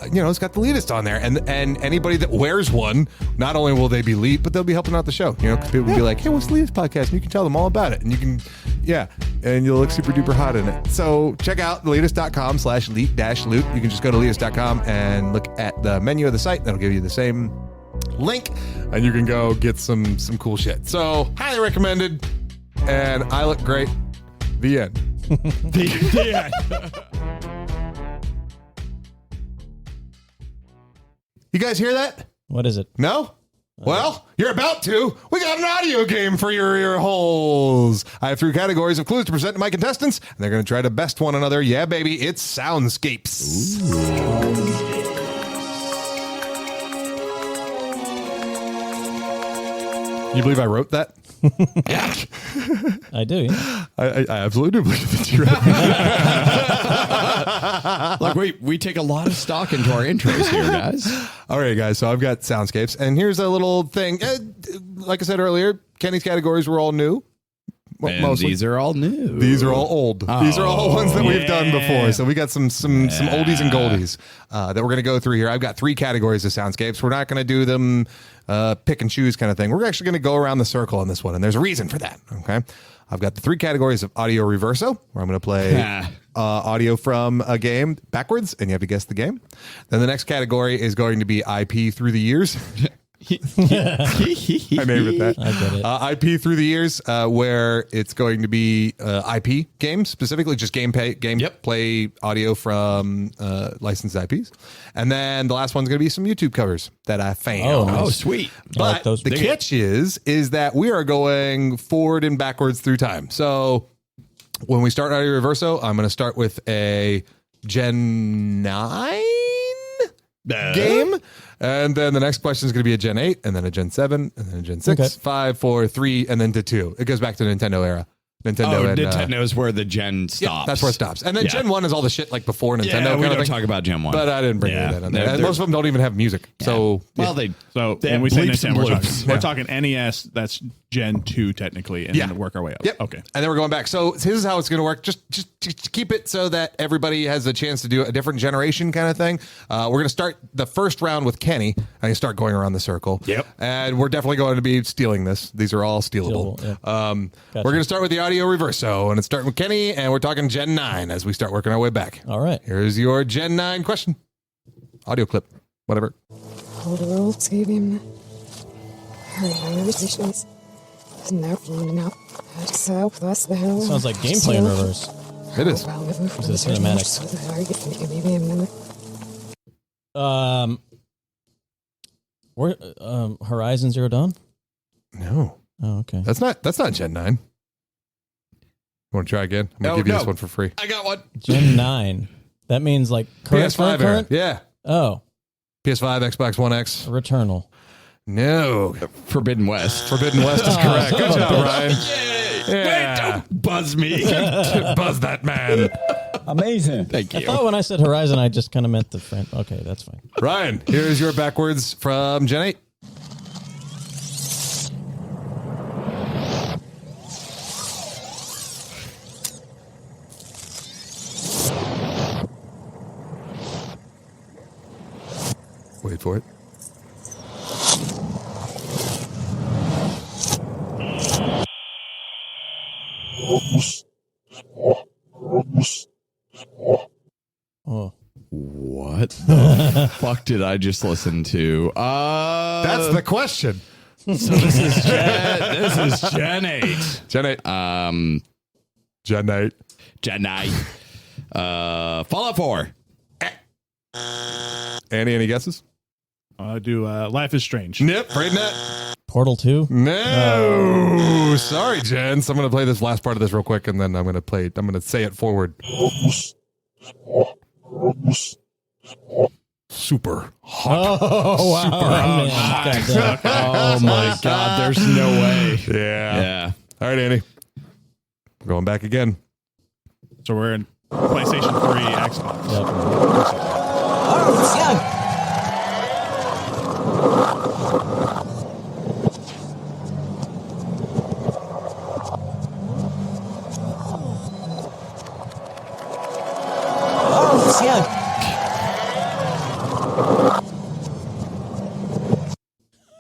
S2: it's got the Leetist on there. And anybody that wears one, not only will they be Leet, but they'll be helping out the show. Because people will be like, hey, what's the Leetist podcast? And you can tell them all about it. And you can, and you'll look super duper hot in it. So check out theleetist.com/leet-loot. You can just go to leetist.com and look at the menu of the site. That'll give you the same link, and you can go get some cool shit. So highly recommended, and I look great. The end.
S3: The end.
S2: You guys hear that?
S1: What is it?
S2: No? Well, you're about to. We got an audio game for your ear holes. I have 3 categories of clues to present to my contestants, and they're going to try to best one another. Yeah, baby, it's Soundscapes. You believe I wrote that?
S1: I do. Yeah.
S2: I absolutely do believe that you wrote that.
S4: Look, we take a lot of stock into our intros here, guys.
S2: All right, guys. So I've got Soundscapes, and here's a little thing. Like I said earlier, Kenny's categories were all new.
S4: And
S2: mostly.
S4: these are all new.
S2: These are all old. These are all ones that we've done before. So we got some oldies and goldies that we're going to go through here. I've got 3 categories of soundscapes. We're not going to do them pick and choose kind of thing. We're actually going to go around the circle on this one, and there's a reason for that. Okay, I've got the 3 categories of audio reverso, where I'm going to play audio from a game backwards, and you have to guess the game. Then the next category is going to be IP through the years. I named it that.
S1: I get it.
S2: IP through the years, where it's going to be IP games, specifically just play audio from licensed IPs. And then the last one's going to be some YouTube covers that I found.
S1: Oh, nice.
S4: Oh, sweet.
S2: But
S1: those.
S2: the catch is that we are going forward and backwards through time. So when we start audio reverso, I'm going to start with a Gen 9 game. And then the next question is going to be a Gen 8, and then a Gen 7, and then a Gen 6, 5, 4, 3, and then to 2. It goes back to Nintendo era.
S4: Nintendo is where the Gen stops.
S2: Yeah, that's where it stops. And then Gen 1 is all the shit like before Nintendo.
S4: Yeah, we
S2: kind of
S4: don't
S2: thing.
S4: talk about Gen 1.
S2: But I didn't bring that on there. And most of them don't even have music.
S4: Yeah.
S2: So,
S4: well,
S2: yeah.
S3: And we say
S4: bleeps and
S3: Nintendo,
S4: bloops.
S3: we're talking NES, that's Gen 2 technically, and then work our way up.
S2: Yep.
S3: Okay.
S2: And then we're going back. So this is how it's going to work. Just to keep it so that everybody has a chance to do a different generation kind of thing. We're going to start the first round with Kenny. And you start going around the circle.
S4: Yep.
S2: And we're definitely going to be stealing this. These are all stealable.
S1: Gotcha.
S2: We're going to start with the audio reverso, and it's starting with Kenny, and we're talking Gen 9 as we start working our way back.
S1: All right.
S2: Here's your Gen 9 question. Audio clip. Whatever.
S6: Sounds
S1: Sounds like gameplay in reverse.
S2: It is.
S1: Is it cinematic? Where Horizon Zero Dawn?
S2: No.
S1: Oh, okay.
S2: That's not Gen 9. Want to try again? I'm going to give you this one for free.
S4: I got one.
S1: Gen 9. That means like current,
S2: PS5 era.
S1: current?
S2: Yeah.
S1: Oh,
S2: PS5, Xbox One X.
S1: Returnal.
S2: No.
S4: Forbidden West.
S2: Forbidden West is correct. Good job, Ryan.
S4: Yay!
S2: Yeah.
S4: Wait, don't buzz me.
S2: Buzz that man.
S7: Amazing.
S4: Thank
S1: I
S4: you.
S1: thought when I said Horizon, I just kind of meant the friend. Okay, that's fine.
S2: Ryan, here's your backwards from Gen 8. Wait for it.
S1: Oh,
S4: What the fuck did I just listen to?
S2: That's the question.
S4: So this is Gen 8.
S2: Gen 8. Gen 8.
S4: Gen 9. Fallout 4.
S2: Annie, any guesses?
S3: I'll do Life is Strange.
S2: Nope. Afraid not.
S1: Portal 2?
S2: No. Sorry, Jen. So I'm going to play this last part of this real quick, and then I'm going to say it forward. Super hot.
S1: Oh, wow.
S2: Super hot.
S1: Man, goddamn.
S4: Oh my god, there's no way.
S2: Yeah.
S4: Yeah.
S2: All right, Andy. We're going back again.
S3: So we're in PlayStation 3, Xbox.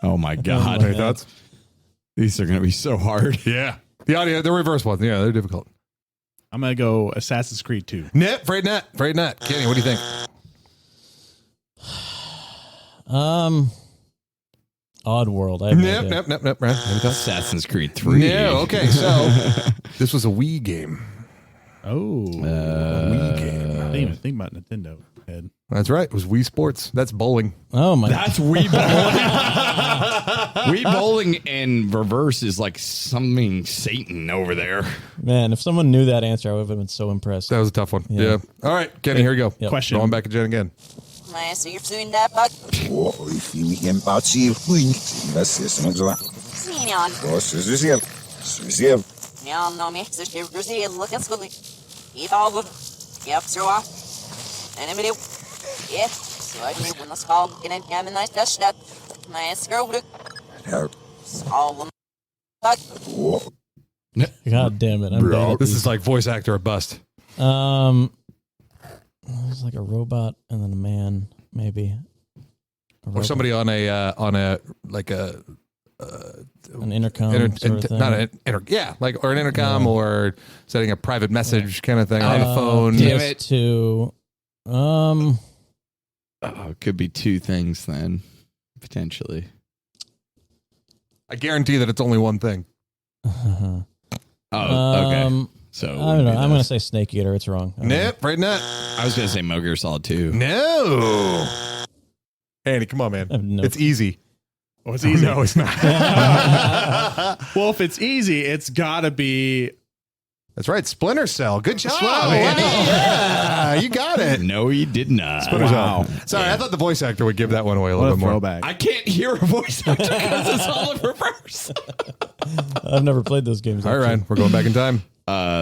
S4: Oh my god.
S2: Any thoughts?
S4: These are going to be so hard.
S2: Yeah. The reverse ones. Yeah, they're difficult.
S3: I'm going to go Assassin's Creed 2.
S2: Nope. Afraid not. Afraid not. Kenny, what do you think?
S1: Oddworld. I have no idea.
S2: Nope. Ryan, any thoughts?
S4: Assassin's Creed 3.
S2: No. Okay, so this was a Wii game.
S3: Oh.
S2: Wii game.
S3: I didn't even think about Nintendo. Head.
S2: That's right. It was Wii Sports. That's bowling.
S1: Oh, my.
S4: That's Wii Bowling. Wii Bowling in reverse is like something Satan over there.
S1: Man, if someone knew that answer, I would have been so impressed.
S2: That was a tough one.
S1: Yeah.
S2: Yeah. All right, Kenny, here we go.
S1: Yep.
S3: Question.
S2: Going back to Jen again.
S1: God damn it! I'm bad at
S2: This
S1: these.
S2: is like voice actor or bust.
S1: It's like a robot and then a man, maybe.
S2: Or somebody on a like a
S1: an intercom sort of thing.
S2: not an like or an intercom or setting a private message kind of thing on a phone.
S4: Damn it.
S1: PS2.
S4: Oh, it could be two things then, potentially.
S2: I guarantee that it's only one thing.
S4: Oh, okay. So
S1: I don't know. I'm going to say Snake Eater. It's wrong.
S2: Nope, right now.
S4: I was gonna say Metal Gear Solid 2.
S2: No. Andy, come on, man.
S1: No
S2: It's easy.
S3: Oh, it's easy.
S2: No, it's not.
S3: Well, if it's easy, it's got to be.
S2: That's right. Splinter Cell. Good job.
S3: Andy.
S2: Yeah, you got it.
S4: No, he did not.
S2: Splinter Cell. Sorry, I thought the voice actor would give that one away a
S3: What
S2: little
S3: a
S2: bit more.
S3: throwback.
S4: I can't hear a voice actor because it's all in reverse.
S1: I've never played those games.
S2: All right, Ryan, we're going back in time.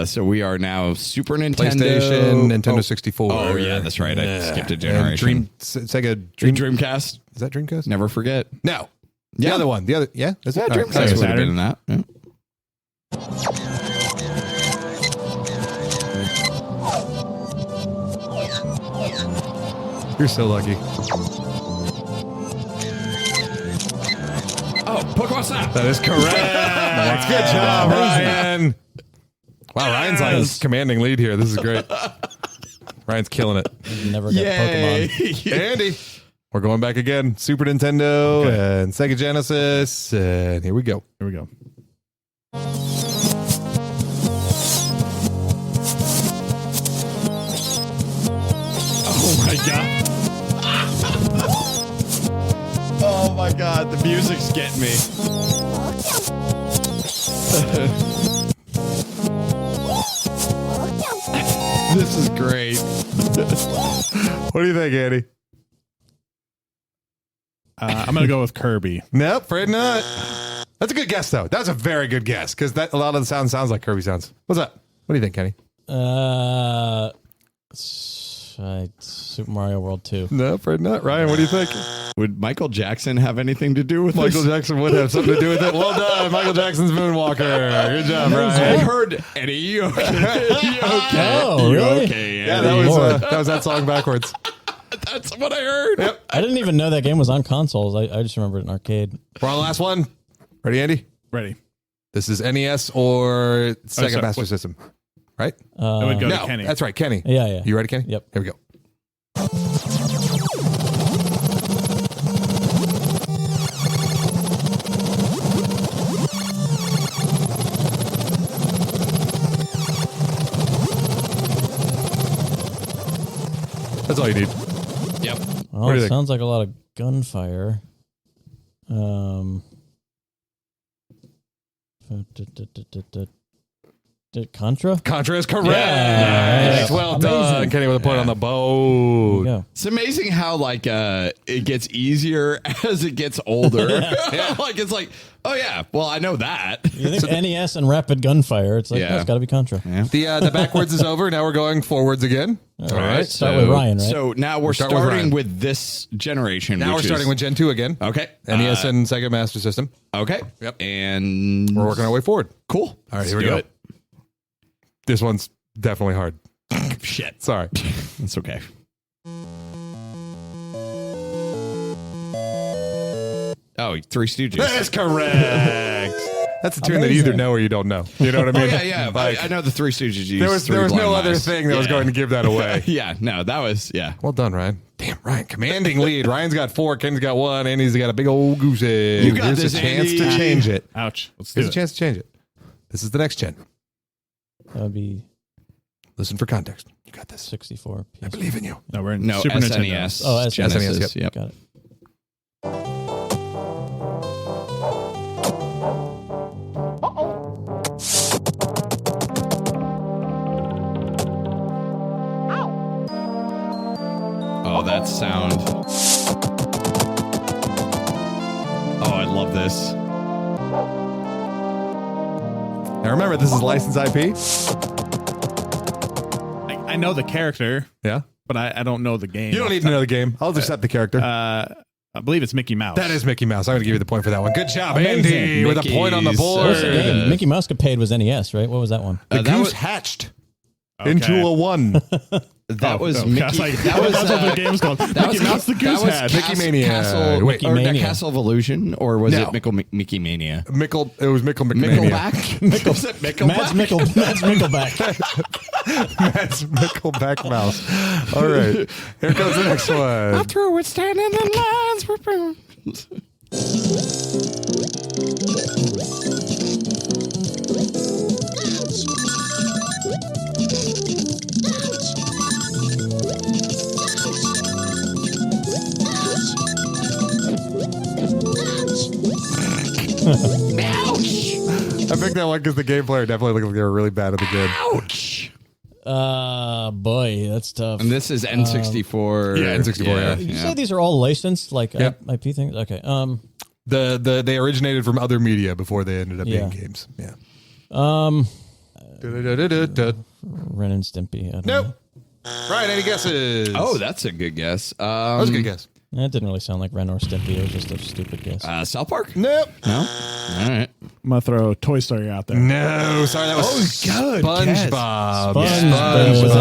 S4: So we are now Super Nintendo,
S2: PlayStation, Nintendo 64.
S4: Oh yeah, that's right. I skipped a generation.
S2: Sega
S4: Dreamcast.
S2: Is that Dreamcast?
S4: Never forget.
S2: No.
S4: Yeah.
S2: The other one. The other. Yeah. Is it?
S4: Dreamcast
S2: All right.
S4: would have been in that. Yeah.
S2: You're so lucky.
S4: Oh, Pokemon Snap.
S2: That is correct. Good job, Ryan. Wow, Ryan's like commanding lead here. This is great. Ryan's killing it.
S1: Never got Pokemon.
S2: Andy, we're going back again. Super Nintendo and Sega Genesis. And here we go.
S3: Here we go.
S4: Oh my god. Oh my god, the music's getting me. This is great.
S2: What do you think, Andy?
S3: I'm going to go with Kirby.
S2: Nope, afraid not. That's a good guess, though. That's a very good guess because a lot of the sounds like Kirby sounds. What's up? What do you think, Kenny?
S1: Super Mario World 2.
S2: No, afraid not. Ryan, what do you think?
S4: Would Michael Jackson have anything to do with
S2: Michael
S4: this?
S2: Jackson would have something to do with it. Well done, Michael Jackson's Moonwalker. Good job,
S4: I
S2: Ryan.
S4: heard Eddie. You okay? You okay?
S1: Oh,
S4: You
S1: really?
S4: okay?
S2: Yeah,
S4: Eddie?
S2: that was that song backwards.
S4: That's what I heard.
S2: Yep.
S1: I didn't even know that game was on consoles. I just remember it in arcade.
S2: We're on the last one. Ready, Andy?
S3: Ready.
S2: This is NES or Sega
S3: sorry,
S2: Master
S3: what?
S2: System, right?
S3: I would go
S2: No,
S3: to Kenny.
S2: that's right, Kenny.
S1: Yeah.
S2: You ready, Kenny?
S1: Yep.
S2: Here we go. That's all you need.
S4: Yep.
S1: Well,
S2: What do you
S1: it
S2: think?
S1: sounds like a lot of gunfire. Contra?
S2: Contra is correct.
S1: Yeah.
S2: Well
S1: Amazing.
S2: done, Kenny, with a point on the boat.
S1: Yeah.
S4: It's amazing how like it gets easier as it gets older. Like it's like, oh yeah, well I know that.
S1: You think NES and rapid gunfire? It's like,
S4: Yeah.
S1: it's got to be Contra.
S4: Yeah.
S2: The backwards is over. Now we're going forwards again.
S1: All right. Start with Ryan, right?
S4: So now we're
S2: start with Ryan.
S4: starting with this generation.
S2: Now we're
S4: which
S2: starting
S4: is,
S2: with Gen 2 again.
S4: okay.
S2: NES and Sega Master System.
S4: Okay.
S2: Yep.
S4: And
S2: We're working our way forward.
S4: cool.
S2: All right,
S4: Let's
S2: here we
S4: do
S2: go.
S4: it.
S2: This one's definitely hard.
S4: Shit.
S2: Sorry.
S4: It's okay. Oh, Three Stooges.
S2: That is correct. That's a tune that you
S1: Amazing.
S2: either know or you don't know. You know what I
S4: Oh
S2: mean?
S4: yeah, yeah.
S2: Like,
S4: I know the Three Stooges used.
S2: there was
S4: Three
S2: no
S4: Blind
S2: other
S4: Mice.
S2: thing that was
S4: Yeah.
S2: going to give that away.
S4: Yeah, no, that was
S2: Well done, Ryan. Damn, Ryan, commanding lead. Ryan's got 4, Ken's got 1, Andy's got a big old goose egg.
S4: You got
S2: Here's
S4: this,
S2: a chance to
S4: Andy.
S2: change it.
S3: Ouch. Let's do
S2: Here's a
S3: it.
S2: chance to change it. This is the next gen.
S1: That would be
S2: Listen for context. You got this.
S1: 64.
S2: I believe in you.
S3: No, we're in
S4: no
S3: Super
S4: SNES.
S3: Nintendo.
S1: Oh, SNES.
S4: Genesis.
S2: yep.
S1: Got it.
S4: Oh, that sound. Oh, I love this.
S2: Now remember, this is licensed IP.
S3: I know the character,
S2: Yeah.
S3: but I don't know the game.
S2: You don't need to know the game. I'll just set the character.
S3: I believe it's Mickey Mouse.
S2: That is Mickey Mouse. I'm going to give you the point for that one. Good job,
S5: Amazing.
S2: Andy, with a point on the board.
S1: What's the game? Mickey Mouse Capade was NES, right? What was that one?
S2: The
S4: that
S2: goose
S4: was-
S2: hatched
S3: Okay.
S2: into a one.
S4: That was
S3: okay.
S4: Mickey.
S3: I was like,
S4: that was
S3: that's what the game's called. Mickey Mouse the Goose Hat.
S2: Mickey Mania.
S4: Castle,
S2: Wait.
S4: or
S1: Mania.
S4: Castle of Illusion, or was
S2: No.
S4: it Mickey Mania?
S2: It was Mickle McMania.
S4: Mickleback. Was it
S1: Mads
S4: Mickleback?
S1: Mads Mickleback.
S2: That's Mickleback Mouse. All right. Here comes the next one.
S4: Through it, standing in lines for.
S2: I picked that one because the game player definitely looked like they were really bad at the game.
S4: Ouch!
S1: Boy, that's tough.
S4: And this is N64.
S2: Yeah, N64, yeah.
S1: Did you say these are all licensed, like
S2: Yep.
S1: IP things? Okay.
S2: They originated from other media before they ended up being
S1: Yeah.
S2: games. Yeah.
S1: Ren and Stimpy. I don't
S2: Nope.
S1: know.
S2: Right, any guesses?
S4: Oh, that's a good guess.
S2: that was a good guess.
S1: That didn't really sound like Ren or Stimpy. It was just a stupid guess.
S4: South Park?
S2: Nope.
S4: No. All right.
S3: I'm going to throw Toy Story out there.
S2: No, sorry, that was
S3: good
S2: SpongeBob.
S1: SpongeBob.
S4: Was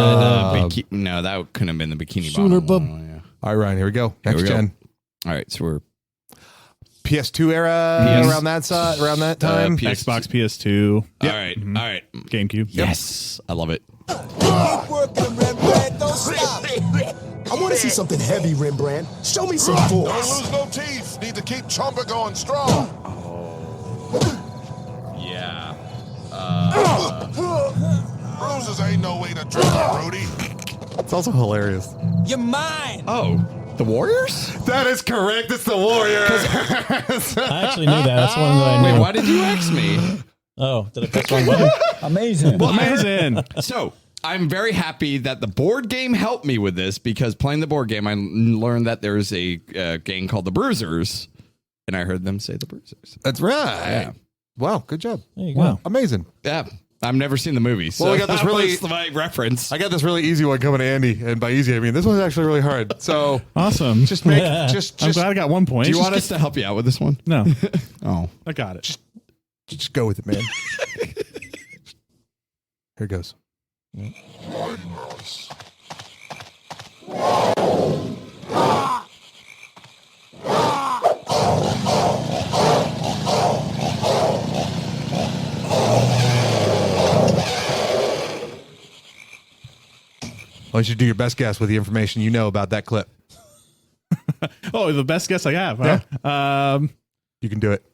S4: that no, that couldn't have been the Bikini
S1: Sooner,
S4: Bottom.
S1: bub.
S4: Yeah.
S2: All right, Ryan, here we go. Next
S4: we go.
S2: gen.
S4: All right, so we're
S2: PS2 era, around that time.
S3: Xbox, PS2,
S4: all right. All right.
S3: GameCube.
S4: Yes, I love it.
S6: Keep working, Rembrandt. Don't stop. I want to see something heavy, Rembrandt. Show me some
S7: Don't
S6: force.
S7: lose no teeth. Need to keep Chomper going strong.
S4: Yeah.
S7: Bruises ain't no way to drink it, Rudy.
S2: It's also hilarious.
S5: You're mine.
S4: Oh, the Warriors?
S2: That is correct. It's the Warriors.
S1: I actually knew that. That's one that I knew.
S4: Wait, why did you ask me?
S1: Oh, did I press wrong button?
S5: Amazing.
S3: Amazing.
S4: So I'm very happy that the board game helped me with this because playing the board game, I learned that there's a game called the Bruisers, and I heard them say the Bruisers.
S2: That's right.
S4: Yeah.
S2: Wow, good job.
S1: There you go.
S3: Wow.
S2: Amazing.
S4: Yeah, I've never seen the movie, so
S2: Well, we got this
S4: that
S2: really-
S4: was my reference.
S2: I got this really easy one coming to Andy, and by easy I mean this one's actually really hard. So
S3: Awesome.
S2: just make
S3: I'm glad I got 1 point.
S4: Do you want us to help you out with this one?
S3: No,
S4: Oh,
S3: I got it.
S2: just go with it, man. Here it goes. Why don't you do your best guess with the information you know about that clip?
S3: Oh, the best guess I have. Huh?
S2: You can do it.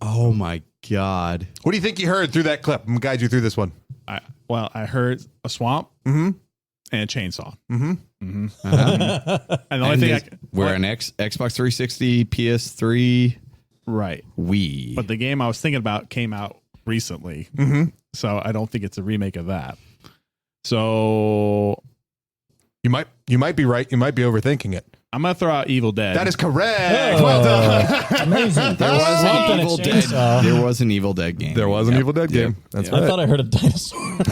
S4: oh my God!
S2: What do you think you heard through that clip? I'm going to guide you through this one.
S3: I heard a swamp and a chainsaw.
S2: Mm-hmm.
S3: And the only thing
S4: we're an Xbox 360, PS3,
S3: right.
S4: Wii.
S3: But the game I was thinking about came out recently, so I don't think it's a remake of that. So
S2: You might be right. You might be overthinking it.
S3: I'm gonna throw out Evil Dead.
S2: That is correct.
S1: Oh.
S2: Well done.
S5: Amazing.
S4: there was
S1: Swamp
S4: an
S1: and a
S4: Evil Dead.
S1: chainsaw.
S4: There was an Evil Dead game.
S2: There was an
S4: Yep.
S2: Evil Dead game.
S4: Yep.
S2: That's
S1: I
S2: right.
S1: thought I heard a dinosaur.
S4: It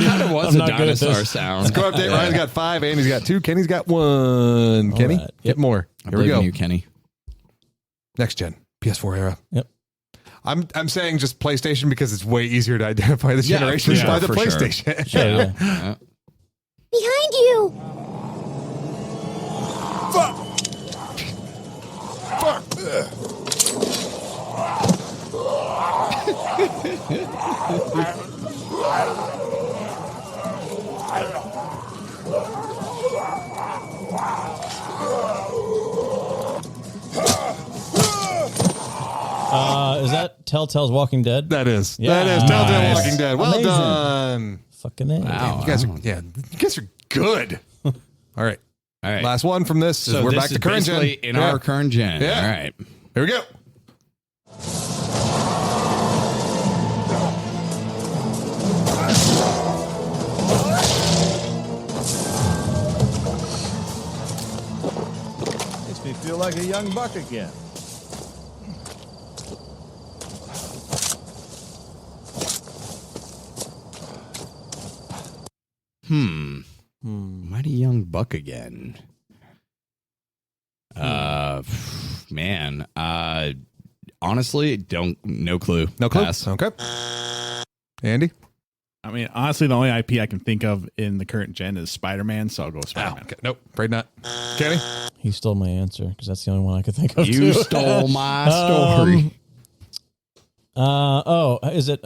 S4: kind of was
S1: I'm
S4: a
S1: not good at
S4: dinosaur
S1: this.
S4: sound.
S2: Score update. Ryan's got 5. Andy's got 2. Kenny's got 1. Kenny,
S1: right.
S2: get more.
S4: I
S2: Here we
S4: believe
S2: go.
S4: in you, Kenny.
S2: Next gen. PS4 era.
S1: Yep.
S2: I'm saying just PlayStation because it's way easier to identify the
S4: Yeah,
S2: generations
S4: for
S2: by
S4: sure,
S2: the
S4: for sure.
S2: PlayStation.
S1: Sure, yeah.
S8: Behind you!
S7: Fuck.
S1: Is that Telltale's Walking Dead?
S2: That is.
S1: Yeah.
S2: That is Telltale
S1: Nice.
S2: Walking Dead. Well
S5: Amazing.
S2: done.
S1: Fucking A.
S4: Wow.
S2: You guys are good. All right.
S4: All right.
S2: Last one from this is
S4: So
S2: we're
S4: this
S2: back to
S4: is
S2: current gen.
S4: basically in
S2: Yeah.
S4: our current gen.
S2: Yeah.
S4: All right.
S2: Here we go.
S9: Makes me feel like a young buck again.
S4: Mighty Young Buck again. man. Honestly, no clue.
S2: No clue.
S4: Pass.
S2: Okay. Andy?
S3: I mean, honestly, the only IP I can think of in the current gen is Spider-Man, so I'll go with Spider-Man.
S2: Okay. Nope. Afraid not. Kenny?
S1: He stole my answer because that's the only one I could think of.
S4: You
S1: too.
S4: stole my story.
S1: Is it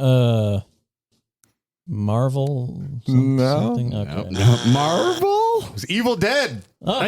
S1: Marvel?
S2: No.
S1: Something? Okay.
S4: No. Marvel?
S2: It was Evil Dead.
S4: Oh,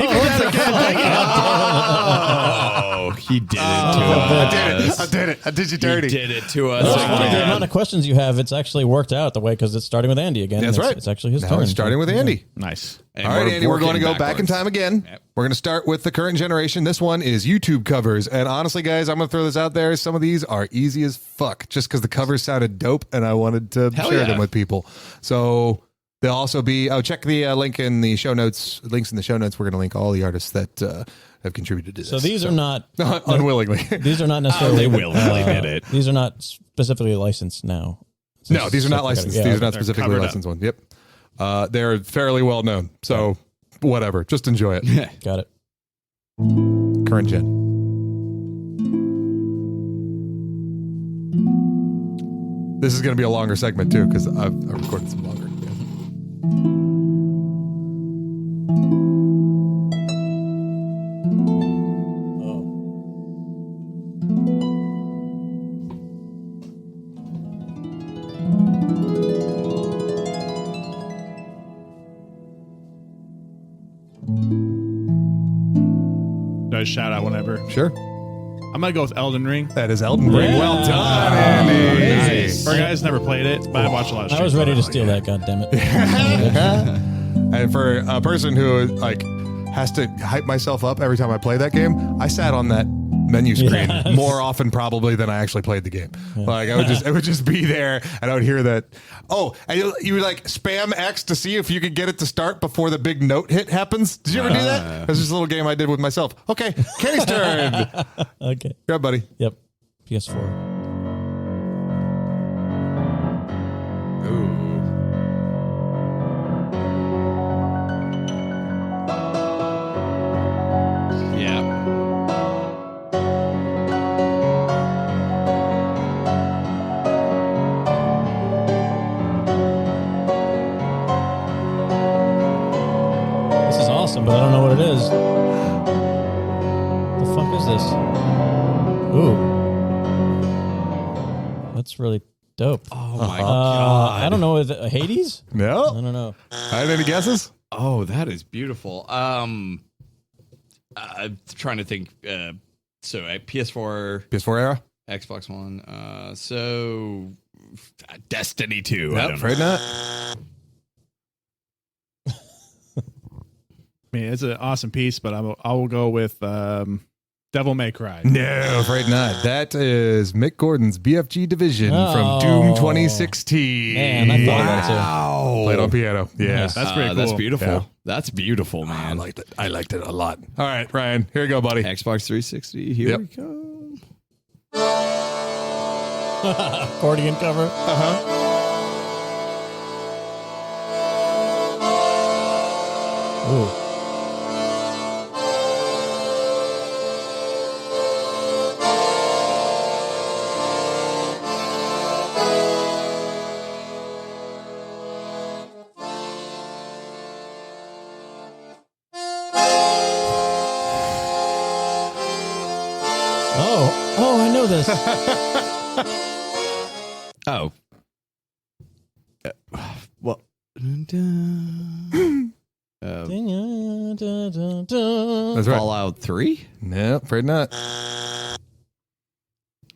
S4: he did it to us.
S2: I did it. I did you dirty.
S4: He did it to us.
S1: It's funny, the
S4: again.
S1: amount of questions you have, it's actually worked out the way because it's starting with Andy again.
S2: That's right.
S1: It's actually his
S2: Now
S1: turn.
S2: it's starting with Andy.
S3: Nice.
S4: And
S2: All right, Andy, we're going to go
S4: working
S2: back in
S4: backwards.
S2: time again.
S4: Yep.
S2: We're going to start with the current generation. This one is YouTube covers. And honestly, guys, I'm going to throw this out there. Some of these are easy as fuck just because the covers sounded dope and I wanted to
S4: Hell
S2: share
S4: yeah.
S2: them with people. So they'll also be, check the link in the show notes. Links in the show notes. We're going to link all the artists that have contributed to this.
S1: So these are not
S2: unwillingly.
S1: These are not necessarily.
S4: They willingly did it.
S1: These are not specifically licensed now.
S2: No, these are not licensed.
S1: Yeah,
S2: these are
S1: okay.
S2: not specifically
S3: covered up.
S2: licensed ones. Yep. They're fairly well known. So whatever. Just enjoy it.
S1: Got it.
S2: Current gen. This is going to be a longer segment too because I've recorded some longer.
S3: Do I shout out whenever?
S2: Sure.
S3: I'm going to go with Elden Ring.
S2: That is Elden Ring.
S1: Yeah.
S2: Well done, Andy.
S4: Nice.
S3: For guys never played it, but I watched a lot of
S1: I was
S3: streams
S1: ready
S3: of
S1: to
S3: it.
S1: steal that. God damn it.
S2: And for a person who like has to hype myself up every time I play that game, I sat on that menu screen
S1: Yes.
S2: more often probably than I actually played the game. Like it would just be there and I would hear that. Oh, and you would like spam X to see if you could get it to start before the big note hit happens. Did you ever do that? That's just a little game I did with myself. Okay, Kenny's turn.
S1: Okay.
S2: Grab, buddy.
S1: Yep. PS4.
S4: Ooh. Yeah.
S1: This is awesome, but I don't know what it is. The fuck is this? Ooh. That's really dope.
S4: Oh my god.
S1: I don't know. Is it Hades? I
S2: No.
S1: don't know.
S2: Any guesses?
S4: Oh, that is beautiful. I'm trying to think. So PS4,
S2: PS4 era?
S4: Xbox One. So Destiny 2. I
S2: Nope,
S4: don't know.
S2: afraid not.
S3: I mean, it's an awesome piece, but I will go with Devil May Cry.
S2: No, afraid not. That is Mick Gordon's BFG Division from Doom 2016.
S1: Man, I thought of that too.
S4: Wow.
S2: Played on piano. Yeah.
S1: Nice.
S3: That's pretty cool.
S4: That's beautiful.
S2: Yeah.
S4: That's beautiful,
S2: I
S4: man.
S2: liked it. I liked it a lot. All right, Ryan, here you go, buddy.
S4: Xbox 360. Here
S2: Yep.
S4: we come.
S1: Accordion cover. Ooh. Oh, I know this.
S4: Oh. Well.
S2: That's right.
S4: Fallout 3?
S2: No, afraid not.
S3: I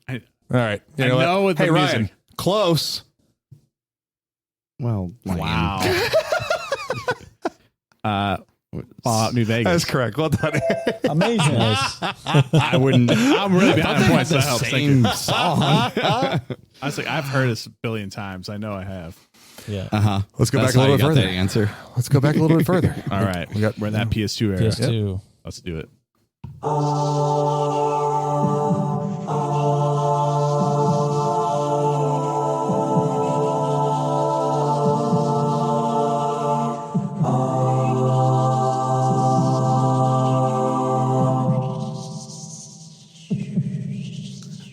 S2: All right. You
S3: I
S2: know,
S3: know
S2: what?
S3: with the
S2: Hey, Ryan,
S3: music.
S2: close.
S4: Well,
S3: Wow. Fallout New Vegas.
S2: That's correct. Well done.
S1: Amazing.
S3: I wouldn't. I'm really behind points. So that helps. Thank you.
S4: Same song.
S3: I was like, I've heard this a billion times. I know I have.
S1: Yeah.
S4: Uh-huh.
S2: Let's go
S4: That's
S2: back a
S4: how
S2: little
S4: you
S2: bit
S4: got
S2: further.
S4: that answer.
S2: Let's go back a little bit further.
S3: All right.
S2: got-
S3: We're in that PS2 era.
S1: PS2.
S3: Let's do it.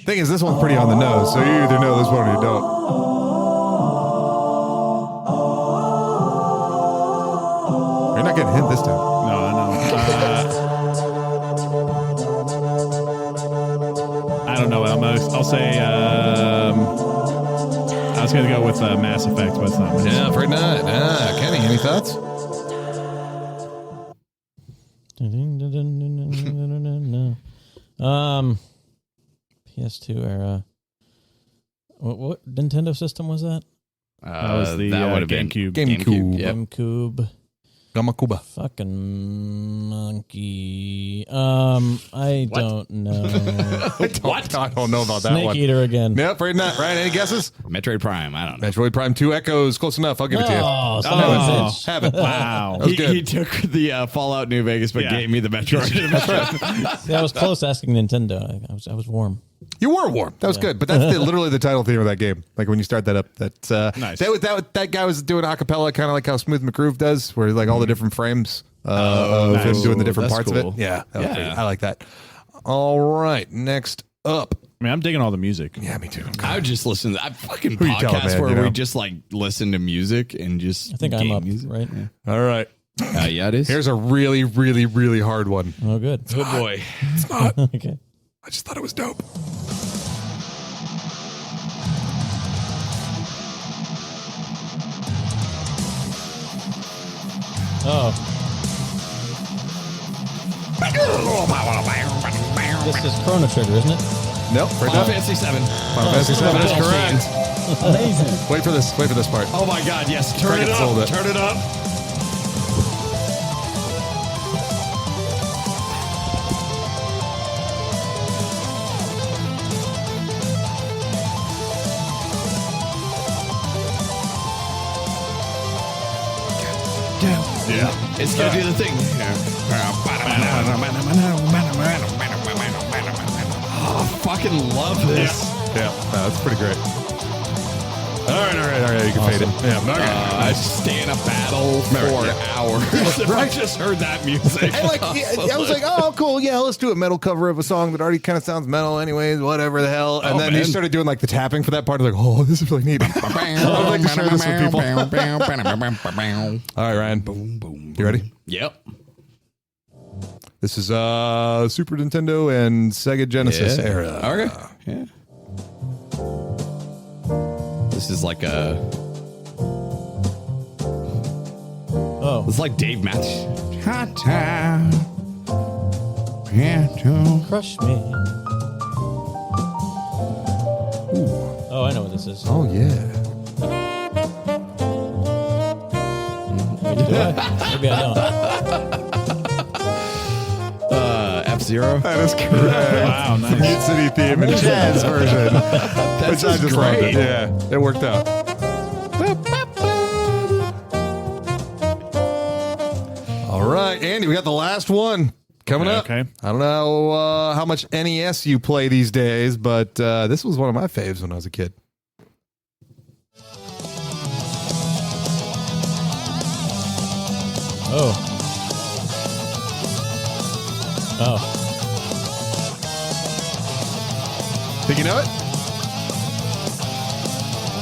S2: Thing is, this one's pretty on the nose, so you either know this one or you don't. You're not getting hit this time.
S3: No, I know. I don't know. I'll say. I was gonna go with Mass Effect, but it's not.
S2: Yeah, afraid not. Kenny, any thoughts?
S1: PS2 era. What Nintendo system was that?
S3: That was the
S4: that would have been
S3: GameCube.
S4: Yep.
S1: GameCube.
S2: Gamakuba.
S1: Fucking monkey. I don't know.
S4: What?
S2: I don't know about that
S1: Snake
S2: one.
S1: Eater again.
S2: Yep, afraid not. Ryan, any guesses?
S4: Metroid Prime. I don't know.
S2: Metroid Prime 2 Echoes. Close enough. I'll give it to you.
S1: Oh, son of a bitch.
S2: Have it.
S3: Wow.
S2: That was good.
S4: He took the Fallout New Vegas, but
S3: Yeah.
S4: gave me the Metroid.
S1: See, I was close asking Nintendo. I was warm.
S2: You were warm. That was good. But that's literally the title theme of that game. Like when you start that up, that's
S3: Nice.
S2: that guy was doing acapella, kind of like how Smooth McGroove does, where like all the different frames of him
S3: nice.
S2: doing the different
S4: That's
S2: parts of
S4: cool.
S2: it. Yeah, that was
S4: Yeah.
S2: pretty- I like that. All right, next up.
S3: I mean, I'm digging all the music.
S2: Yeah, me too.
S4: I would just listen to fucking
S2: Who you telling,
S4: podcasts
S2: man,
S4: where
S2: you know?
S4: we just like listen to music and just
S1: I think I'm
S4: game
S1: up,
S4: music.
S1: right?
S2: All right.
S4: Yeah, it is.
S2: Here's a really, really, really hard one.
S1: Oh, good.
S4: Good boy.
S2: It's not.
S1: Okay.
S2: I just thought it was dope.
S1: Oh, this is Chrono Trigger, isn't it?
S2: Nope. Right
S4: Final
S2: now.
S4: Fantasy 7.
S2: Final Fantasy 7 is
S4: Battle
S2: correct.
S4: scenes.
S6: Amazing.
S2: Wait for this. Wait for this part.
S4: Oh my God! Yes, turn
S2: Crank
S4: it
S2: it,
S4: up.
S2: hold it.
S4: Turn it up.
S3: Yeah.
S4: It's gonna do the thing. Oh, fucking love this.
S2: Yeah, no, that's pretty great. All right. You can fade it. Yeah,
S4: I stay in a battle for hours. If I just heard that music.
S2: And like, I was like, oh, cool. Yeah, let's do a metal cover of a song that already kind of sounds metal, anyways. Whatever the hell. And then he started doing like the tapping for that part. I was like, oh, this is really neat. I would like to share this with people. All right, Ryan.
S4: Boom, boom.
S2: You ready?
S4: Yep.
S2: This is Super Nintendo and Sega Genesis era.
S4: Okay. Yeah. This is like a.
S1: Oh,
S4: It's like Dave Matthews.
S1: crush me. Oh, I know what this is.
S2: Oh yeah.
S1: Wait, do I? Maybe I don't.
S4: F-Zero.
S2: That is correct.
S3: Wow, nice.
S2: Mute City theme and jazz version. Which I just loved it.
S4: great.
S2: Yeah, it worked out. All right, Andy, we got the last one coming up.
S3: Okay.
S2: I don't know how much NES you play these days, but this was one of my faves when I was a kid.
S1: Oh. Oh.
S2: Think you know it?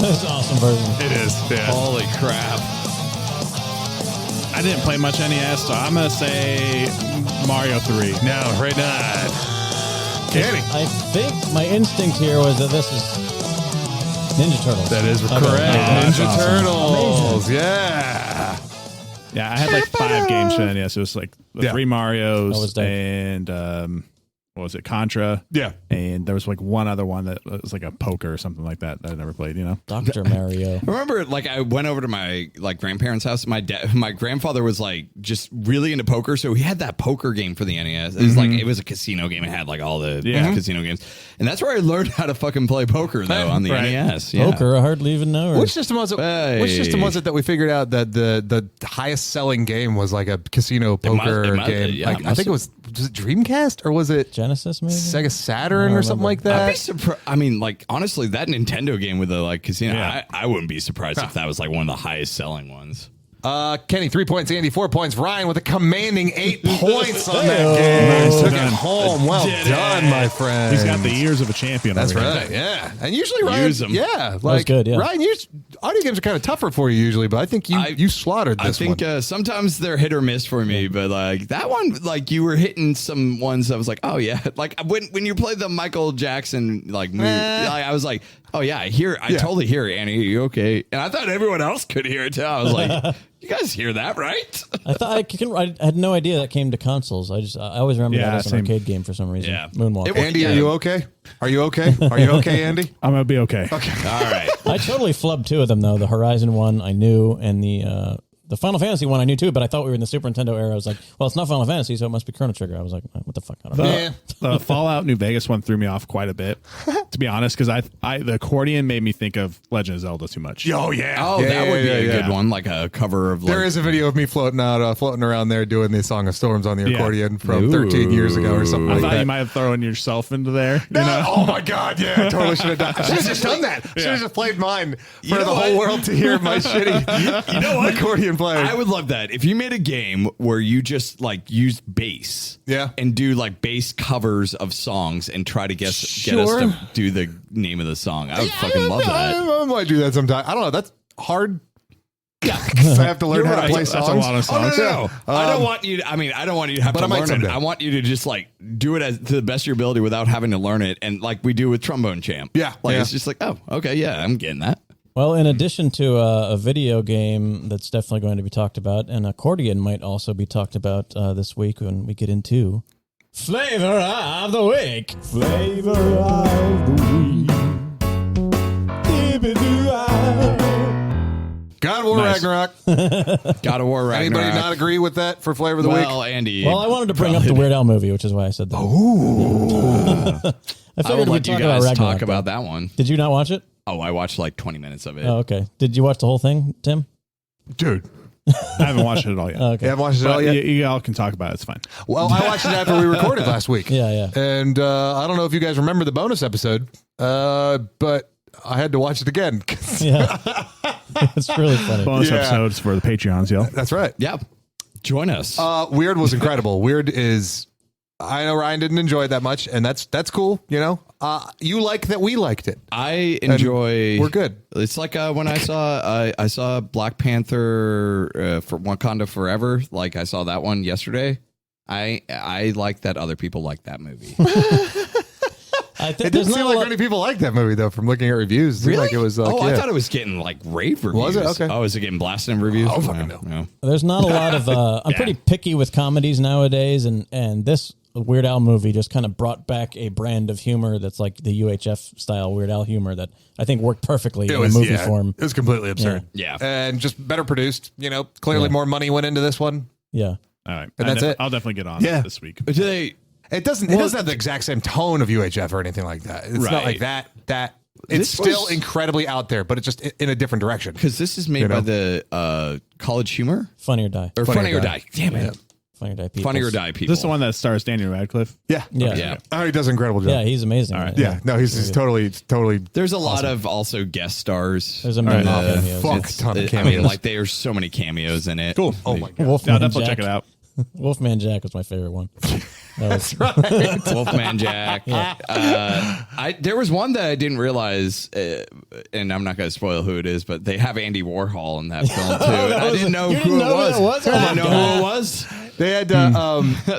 S1: That's an awesome version.
S2: It is. Yeah.
S4: Holy crap.
S3: I didn't play much NES, so I'm gonna say Mario 3.
S2: No, right not. Kenny.
S1: I think my instinct here was that this is Ninja Turtles.
S2: That is
S1: Okay.
S2: correct.
S3: that's
S2: Ninja
S3: awesome.
S2: Turtles. Yeah.
S3: Yeah, I had like 5 games for NES. It was like the
S2: Yeah.
S3: 3 Marios
S1: That was dope.
S3: and what was it, Contra?
S2: Yeah.
S3: And there was like one other one that was like a poker or something like that I never played, you know?
S1: Dr. Mario.
S4: I remember, like, I went over to my like grandparents' house. My grandfather was like just really into poker, so he had that poker game for the NES. It was like it was a casino game. It had like all the casino games, and that's where I learned how to fucking play poker though on the
S3: Right.
S4: NES. Yeah.
S1: Poker, I hardly even know her.
S2: Which system was it?
S4: Hey.
S2: Which system was it that we figured out that the highest selling game was like a casino poker
S4: it must-
S2: game?
S4: yeah,
S2: Like,
S4: it
S2: I
S4: must
S2: think it was it Dreamcast or was it
S1: Genesis, maybe?
S2: Sega Saturn
S1: I
S2: or
S1: don't
S2: something
S1: remember.
S2: like
S4: I'd be
S2: that?
S4: surprised. I mean, like honestly, that Nintendo game with the like casino,
S3: Yeah.
S4: I wouldn't be surprised if that was like one of the highest selling ones.
S2: Kenny, 3 points. Andy, 4 points. Ryan with a commanding 8 points on that game.
S3: Nice
S2: Took
S3: done.
S2: it home. Well done, my friend.
S3: He's got the ears of a champion.
S2: That's
S3: over here.
S2: right. Yeah. And usually Ryan,
S4: Use 'em.
S2: yeah, like
S1: good, yeah.
S2: Ryan, audio games are kind of tougher for you usually, but I think you slaughtered this
S4: I think
S2: one.
S4: sometimes they're hit or miss for me, but like that one, like you were hitting some ones that was like, oh yeah, like when you play the Michael Jackson like movie, like, I was like, oh yeah, I totally hear it, Annie. Are you okay? And I thought everyone else could hear it too. I was like, you guys hear that, right?
S1: I thought I had no idea that came to consoles. I always remember that as an
S3: same.
S1: arcade game for some reason.
S4: Yeah.
S1: Moonwalk.
S2: Andy, are you okay? Are you okay? Are you okay, Andy?
S3: I'm gonna be okay.
S2: Okay.
S4: All right.
S1: I totally flubbed 2 of them though. The Horizon one I knew, and the Final Fantasy one I knew too. But I thought we were in the Super Nintendo era. I was like, well, it's not Final Fantasy, so it must be Chrono Trigger. I was like, what the fuck? I don't know.
S2: Yeah.
S3: The Fallout New Vegas one threw me off quite a bit, to be honest, because the accordion made me think of Legend of Zelda too much.
S2: Oh yeah.
S4: Oh,
S2: Yeah,
S4: that would be
S2: yeah,
S4: a
S2: yeah.
S4: good one, like a cover of. Like,
S2: There is a video of me floating around there doing the Song of Storms on the accordion from 13 years ago or something
S3: I
S2: like
S3: thought
S2: that.
S3: you might have thrown yourself into there. You
S2: No,
S3: know?
S2: oh my God! Yeah, I totally should have done. Should have just done that. Should have just played mine for
S4: know
S2: the whole
S4: what?
S2: world to hear my shitty
S4: you know what?
S2: accordion playing.
S4: I would love that if you made a game where you just like used bass,
S2: Yeah.
S4: and do like bass covers of songs and try to get us
S2: Sure.
S4: to do the name of the song. I would fucking love that.
S2: I might do that sometime. I don't know. That's hard. Yeah, 'cause I have to learn
S4: You're
S2: how to
S4: right.
S2: play
S4: That's a
S2: songs.
S3: lot of songs.
S4: Oh, no. I don't want you. I don't want you to have
S2: but
S4: to
S2: I might
S4: learn it.
S2: someday.
S4: I want you to just like do it to the best of your ability without having to learn it, and like we do with Trombone Champ.
S2: Yeah,
S4: like
S2: yeah.
S4: it's just like, oh, okay, yeah, I'm getting that.
S1: Well, in addition to a video game that's definitely going to be talked about, an accordion might also be talked about this week when we get into Flavor of the Week. Flavor of the Week.
S2: God of War
S3: Nice.
S2: Ragnarok.
S4: God of War Ragnarok.
S2: Anybody not agree with that for flavor of the week?
S4: Well, Andy.
S1: Well, I wanted to bring up the Weird Al movie, which is why I said that. I
S4: I
S1: figured
S4: would
S1: we'd
S4: let you
S1: talk about
S4: guys
S1: Ragnarok.
S4: talk about that one.
S1: Did you not watch it?
S4: Oh, I watched like 20 minutes of it.
S1: Oh, okay. Did you watch the whole thing, Tim?
S2: Dude,
S3: I haven't watched it at all yet.
S1: Oh, okay.
S2: you haven't watched it
S3: But
S2: all yet?
S3: you all can talk about it. It's fine.
S2: Well, I watched it after we recorded last week.
S1: Yeah, yeah.
S2: And I don't know if you guys remember the bonus episode, but I had to watch it again. 'cause-
S1: Yeah. It's really funny.
S3: Bonus
S2: Yeah.
S3: episodes for the Patreons, yo.
S2: That's right.
S4: Yeah. Join us.
S2: Weird was incredible. Weird is, I know Ryan didn't enjoy it that much, and that's cool. You know, you like that we liked it.
S4: I enjoy.
S2: We're good.
S4: It's like when I saw Black Panther for Wakanda Forever. Like I saw that one yesterday. I like that other people like that movie.
S1: I think
S2: It
S1: there's
S2: didn't seem
S1: not a
S2: like
S1: lot.
S2: many people liked that movie though. From looking at reviews, it seemed like it was like,
S4: oh,
S2: yeah.
S4: I thought it was getting like rave reviews.
S2: Was it? Okay.
S4: Oh, is it getting blasted in reviews?
S2: Oh, fucking no.
S1: There's not a lot of. I'm pretty picky with comedies nowadays, and this Weird Al movie just kind of brought back a brand of humor that's like the UHF style Weird Al humor that I think worked perfectly in a movie form.
S2: It was completely absurd.
S4: Yeah.
S2: And just better produced. You know, clearly more money went into this one.
S1: Yeah.
S3: All right.
S2: And that's it.
S3: I'll definitely get on
S2: Yeah.
S3: it this week.
S4: Do they?
S2: It doesn't have the exact same tone of UHF or anything like that. It's not like that. It's
S4: This
S2: still
S4: was-
S2: incredibly out there, but it's just in a different direction.
S4: Because this is made by the College Humor
S1: Funny or Die.
S4: or Funny or Die. Damn it.
S1: Funny or Die people.
S4: Funny or Die people.
S3: This is the one that stars Daniel Radcliffe.
S2: Yeah.
S1: Yeah.
S4: Yeah.
S2: Oh, he does an incredible job.
S1: Yeah, he's amazing.
S2: Yeah. No, he's totally.
S4: There's a lot of also guest stars.
S1: There's a million
S3: All right.
S1: cameos.
S2: Fuck
S4: It's-
S2: ton of
S4: I
S2: cameos.
S4: mean, like there's so many cameos in it.
S3: Cool.
S2: Oh my god.
S1: Wolfman
S3: Yeah, I'll definitely
S1: Jack.
S3: check it out.
S1: Wolfman Jack was my favorite one. That's
S4: Wolfman Jack. There was one that I didn't realize, and I'm not going to spoil who it is, but they have Andy Warhol in that film too. And I didn't know
S1: you
S4: who
S1: didn't
S4: it
S1: know who
S4: was.
S1: that was? Oh
S4: I
S1: my
S4: didn't know
S1: God.
S4: who it was.
S2: They had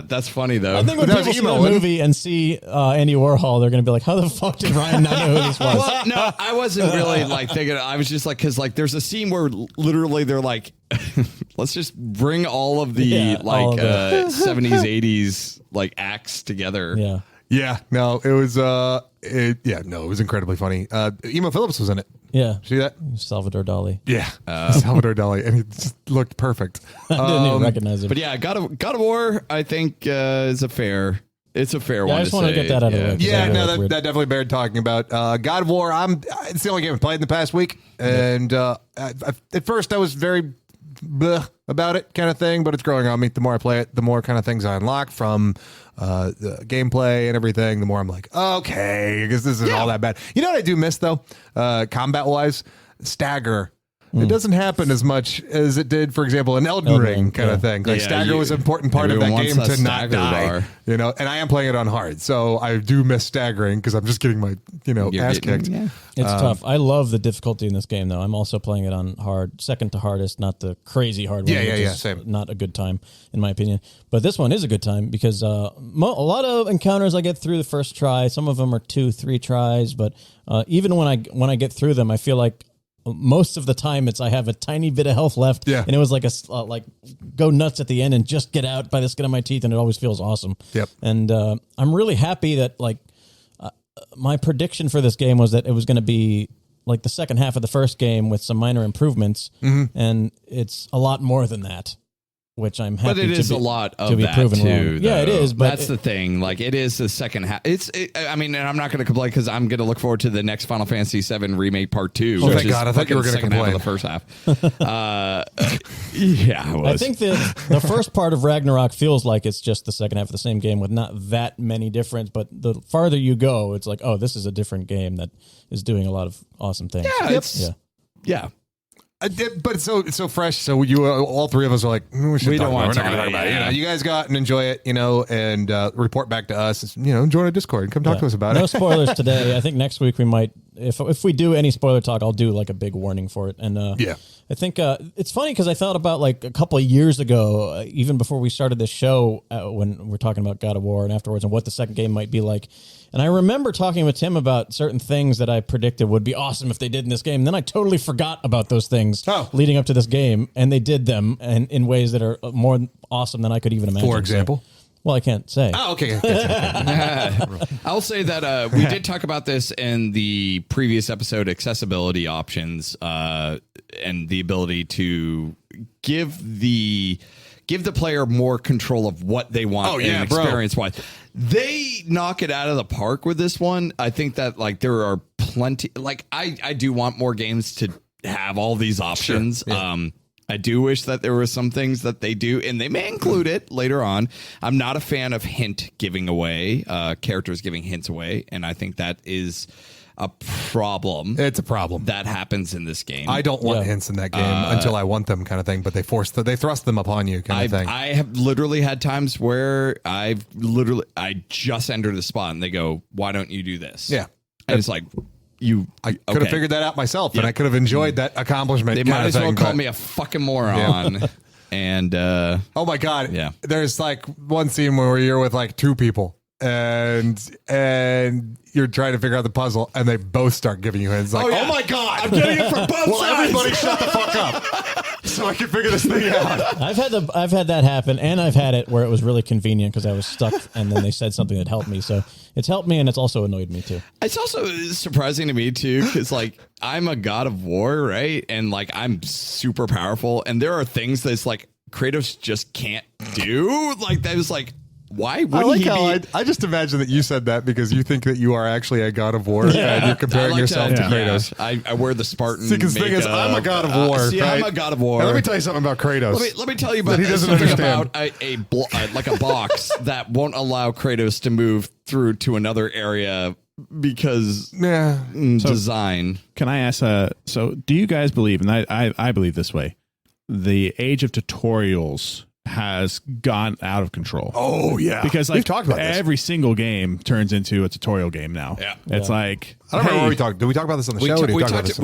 S4: That's funny though.
S1: I think when
S2: That was
S1: people see
S2: emo,
S1: that
S2: wasn't it?
S1: movie and see Andy Warhol, they're going to be like, how the fuck did Ryan not know who this was?
S4: Well, no, I wasn't really like thinking. I was just like, because like there's a scene where literally they're like, let's just bring all of the
S1: Yeah, all
S4: like
S1: of
S4: 70s, 80s like acts together.
S1: Yeah.
S2: Yeah. No, it was. It was incredibly funny. Emo Phillips was in it.
S1: Yeah.
S2: See that?
S1: Salvador Dali.
S2: Yeah. Salvador Dali, and he just looked perfect.
S1: I didn't even recognize him.
S4: But yeah, God of War, I think is a fair. It's a fair
S1: Yeah,
S4: one.
S1: I just want to get that out of the way. 'cause I
S2: Yeah,
S1: really
S2: no,
S1: like
S2: that
S1: weird.
S2: definitely bared talking about. God of War, it's the only game I played in the past week. And at first I was very bleh about it kind of thing, but it's growing on me. The more I play it, the more kind of things I unlock from the gameplay and everything, the more I'm like, okay, I guess this isn't all that bad. You know what I do miss, though, combat-wise? Stagger. It doesn't happen as much as it did, for example, in Elden Ring kind of thing. Like stagger was an important part of that game to not die. You know, and I am playing it on hard, so I do miss staggering because I'm just getting my ass kicked.
S1: Yeah. It's tough. I love the difficulty in this game, though. I'm also playing it on hard, second to hardest, not the crazy hard one.
S2: Yeah, same.
S1: Not a good time, in my opinion. But this one is a good time because a lot of encounters I get through the first try. Some of them are 2-3 tries, but even when I get through them, I feel like most of the time I have a tiny bit of health left, and it was like like go nuts at the end and just get out by the skin of my teeth, and it always feels awesome.
S2: Yep.
S1: And I'm really happy that my prediction for this game was that it was going to be like the second half of the first game with some minor improvements, and it's a lot more than that. Which I'm happy.
S4: But it is a lot of that
S1: proven
S4: too.
S1: Wrong. Yeah, it is. But
S4: that's the thing. Like it is the second half. I mean, and I'm not going to complain because I'm going to look forward to the next Final Fantasy VII Remake Part 2.
S2: Oh, thank God! I thought you were going to complain.
S4: The first half. Yeah, I was.
S1: I think the first part of Ragnarok feels like it's just the second half of the same game with not that many difference. But the farther you go, it's like, oh, this is a different game that is doing a lot of awesome things.
S4: Yeah, yeah.
S2: But it's so fresh. So you, all three of us are like, we don't want to talk about it. You guys go out and enjoy it, and report back to us. Join our Discord and come talk to us about it.
S1: No spoilers today. I think next week we might, if we do any spoiler talk, I'll do like a big warning for it. And I think it's funny because I thought about like a couple of years ago, even before we started this show, when we're talking about God of War and afterwards, and what the second game might be like. And I remember talking with Tim about certain things that I predicted would be awesome if they did in this game. And then I totally forgot about those things leading up to this game, and they did them and in ways that are more awesome than I could even imagine.
S2: For example?
S1: Well, I can't say.
S2: Oh, okay.
S4: I'll say that we did talk about this in the previous episode, accessibility options and the ability to give the player more control of what they want experience-wise. They knock it out of the park with this one. I think that like there are plenty. Like I do want more games to have all these options. Sure. Yeah. I do wish that there were some things that they do, and they may include it later on. I'm not a fan of hint giving away, characters giving hints away, and I think that is a problem.
S2: It's a problem
S4: that happens in this game.
S2: I don't want hints in that game until I want them, kind of thing. But they thrust them upon you, kind of thing.
S4: I have literally had times where I just entered the spot and they go, "Why don't you do this?"
S2: Yeah,
S4: and it's like
S2: I could have figured that out myself, and I could have enjoyed that accomplishment.
S4: They might as well call me a fucking moron. Yeah. And
S2: oh my God, there's like one scene where you're with like two people. And you're trying to figure out the puzzle, and they both start giving you hints. Like, oh my God,
S4: I'm getting it from both sides.
S2: Well, everybody shut the fuck up, so I can figure this thing out.
S1: I've had that happen, and I've had it where it was really convenient because I was stuck, and then they said something that helped me. So it's helped me, and it's also annoyed me too.
S4: It's also surprising to me too, because like I'm a God of War, right? And like I'm super powerful, and there are things that's like Kratos just can't do. Like that was like. Why would
S2: I just imagine that you said that because you think that you are actually a God of War and you're comparing yourself to Kratos.
S4: I wear the Spartan.
S2: Because the thing is, I'm a God of War.
S4: I'm a God of War.
S2: Now, let me tell you something about Kratos.
S4: Let me tell you about something about a box that won't allow Kratos to move through to another area because design.
S3: Can I ask? So, do you guys believe? And I believe this way: the age of tutorials has gone out of control.
S2: Oh yeah,
S3: because like
S2: we've talked about
S3: every single game turns into a tutorial game now.
S4: Yeah,
S3: it's like
S2: I don't remember what we talked. Did we talk about this on the show?
S4: We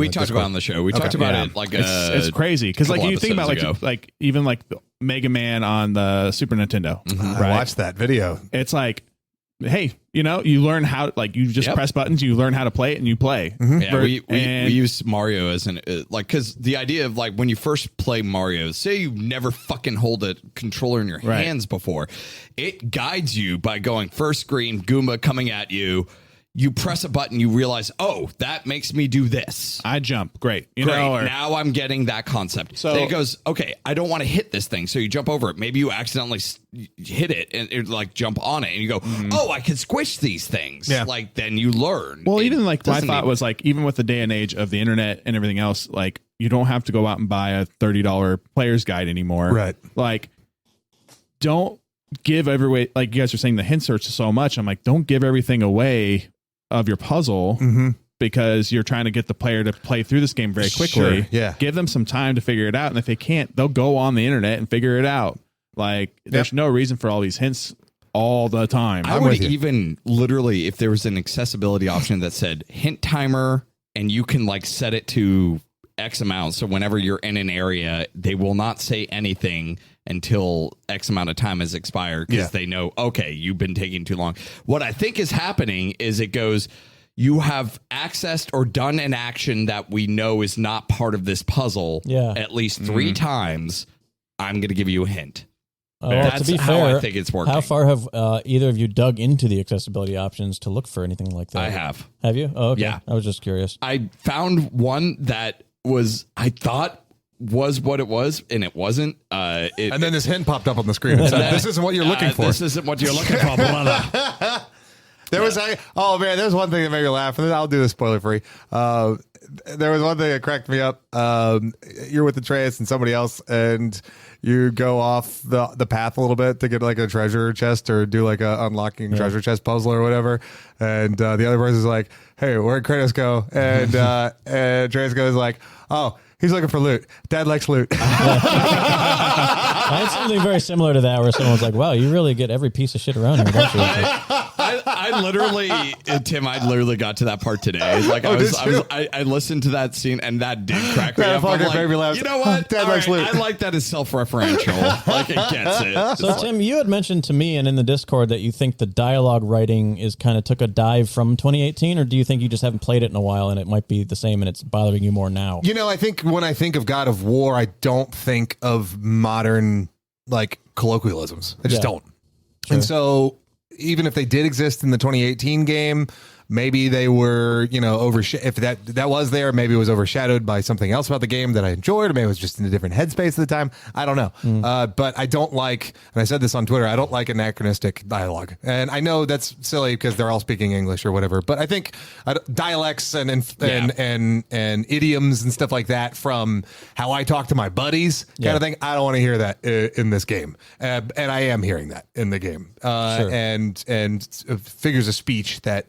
S4: talked about it on the show. We talked about it like
S3: it's crazy because like you think about like even like Mega Man on the Super Nintendo.
S2: Mm-hmm. Right? I watched that video.
S3: It's like, hey, you learn how, like, you just press buttons, you learn how to play it, and you play.
S4: Mm-hmm. Yeah, we use Mario as an, like, because the idea of, like, when you first play Mario, say you never fucking hold a controller in your hands before, it guides you by going first screen, Goomba coming at you. You press a button, you realize, oh, that makes me do this.
S3: I jump. Great.
S4: Now I'm getting that concept. So then it goes, okay, I don't want to hit this thing. So you jump over it. Maybe you accidentally hit it and it, like jump on it and you go, oh, I can squish these things. Yeah. Like then you learn.
S3: Well, even like my thought was like, even with the day and age of the internet and everything else, like you don't have to go out and buy a $30 player's guide anymore.
S2: Right.
S3: Like don't give every, like you guys are saying the hint search so much. I'm like, don't give everything away of your puzzle because you're trying to get the player to play through this game very quickly.
S2: Sure, yeah.
S3: Give them some time to figure it out. And if they can't, they'll go on the internet and figure it out. Like, there's no reason for all these hints all the time.
S4: I would even literally, if there was an accessibility option that said hint timer and you can like set it to X amount. So whenever you're in an area, they will not say anything until X amount of time has expired because they know, okay, you've been taking too long. What I think is happening is it goes, you have accessed or done an action that we know is not part of this puzzle at least 3 times. I'm going to give you a hint. That's
S1: to be
S4: how
S1: fair,
S4: I think it's working.
S1: How far have either of you dug into the accessibility options to look for anything like that?
S4: I have.
S1: Have you? Oh, okay.
S4: Yeah.
S1: I was just curious.
S4: I found one that was, I thought was what it was, and it wasn't.
S2: And then this hint popped up on the screen and said, this isn't what you're looking for.
S4: This isn't what you're looking for.
S2: There was there's one thing that made me laugh. And I'll do this spoiler free. There was one thing that cracked me up. You're with Atreus and somebody else, and you go off the path a little bit to get like a treasure chest or do like a unlocking treasure chest puzzle or whatever. And the other person's like, "Hey, where'd Kratos go?" And Atreus goes like, "Oh, he's looking for loot. Dad likes loot."
S1: I had something very similar to that where someone's like, wow, you really get every piece of shit around here, don't you?
S4: I literally, Tim, I literally got to that part today. Like I listened to that scene and that did crack me up. I'm like, you know what?
S2: Dad likes loot.
S4: I like that as self-referential. Like it gets it.
S1: So Tim, you had mentioned to me and in the Discord that you think the dialogue writing is kind of took a dive from 2018, or do you think you just haven't played it in a while and it might be the same and it's bothering you more now?
S2: You know, I think when I think of God of War, I don't think of modern like colloquialisms. I just don't. Sure. And so even if they did exist in the 2018 game, maybe they were, if that was there, maybe it was overshadowed by something else about the game that I enjoyed, or maybe it was just in a different headspace at the time. I don't know. But I don't like, and I said this on Twitter, I don't like anachronistic dialogue. And I know that's silly because they're all speaking English or whatever, but I think dialects and idioms and stuff like that from how I talk to my buddies kind of thing, I don't want to hear that in this game. And I am hearing that in the game. And figures of speech that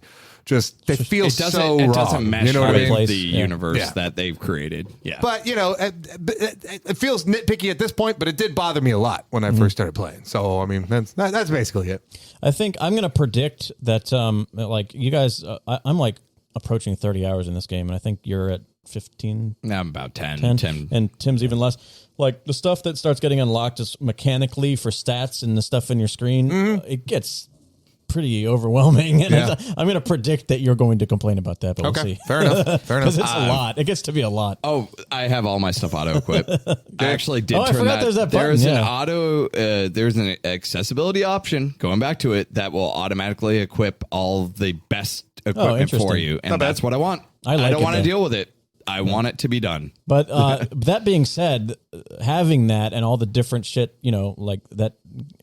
S2: they feel so wrong.
S4: It doesn't mesh with the universe
S2: that
S4: they've created. Yeah.
S2: But, it feels nitpicky at this point, but it did bother me a lot when I first started playing. So, I mean, that's basically it.
S1: I think I'm going to predict that, like, you guys, I'm like approaching 30 hours in this game, and I think you're at 15.
S4: I'm about 10.
S1: And Tim's even less. Like, the stuff that starts getting unlocked just mechanically for stats and the stuff in your screen, it gets pretty overwhelming, and I'm going to predict that you're going to complain about that, but we'll see.
S2: Fair enough.
S1: Because it's a lot. It gets to be a lot.
S4: Oh, I have all my stuff auto equipped. I actually did turn that.
S1: There's that button.
S4: There's an auto. There's an accessibility option. Going back to it, that will automatically equip all the best equipment for you, and that's what I want. I don't want to deal with it. I want it to be done.
S1: But that being said, having that and all the different shit, like that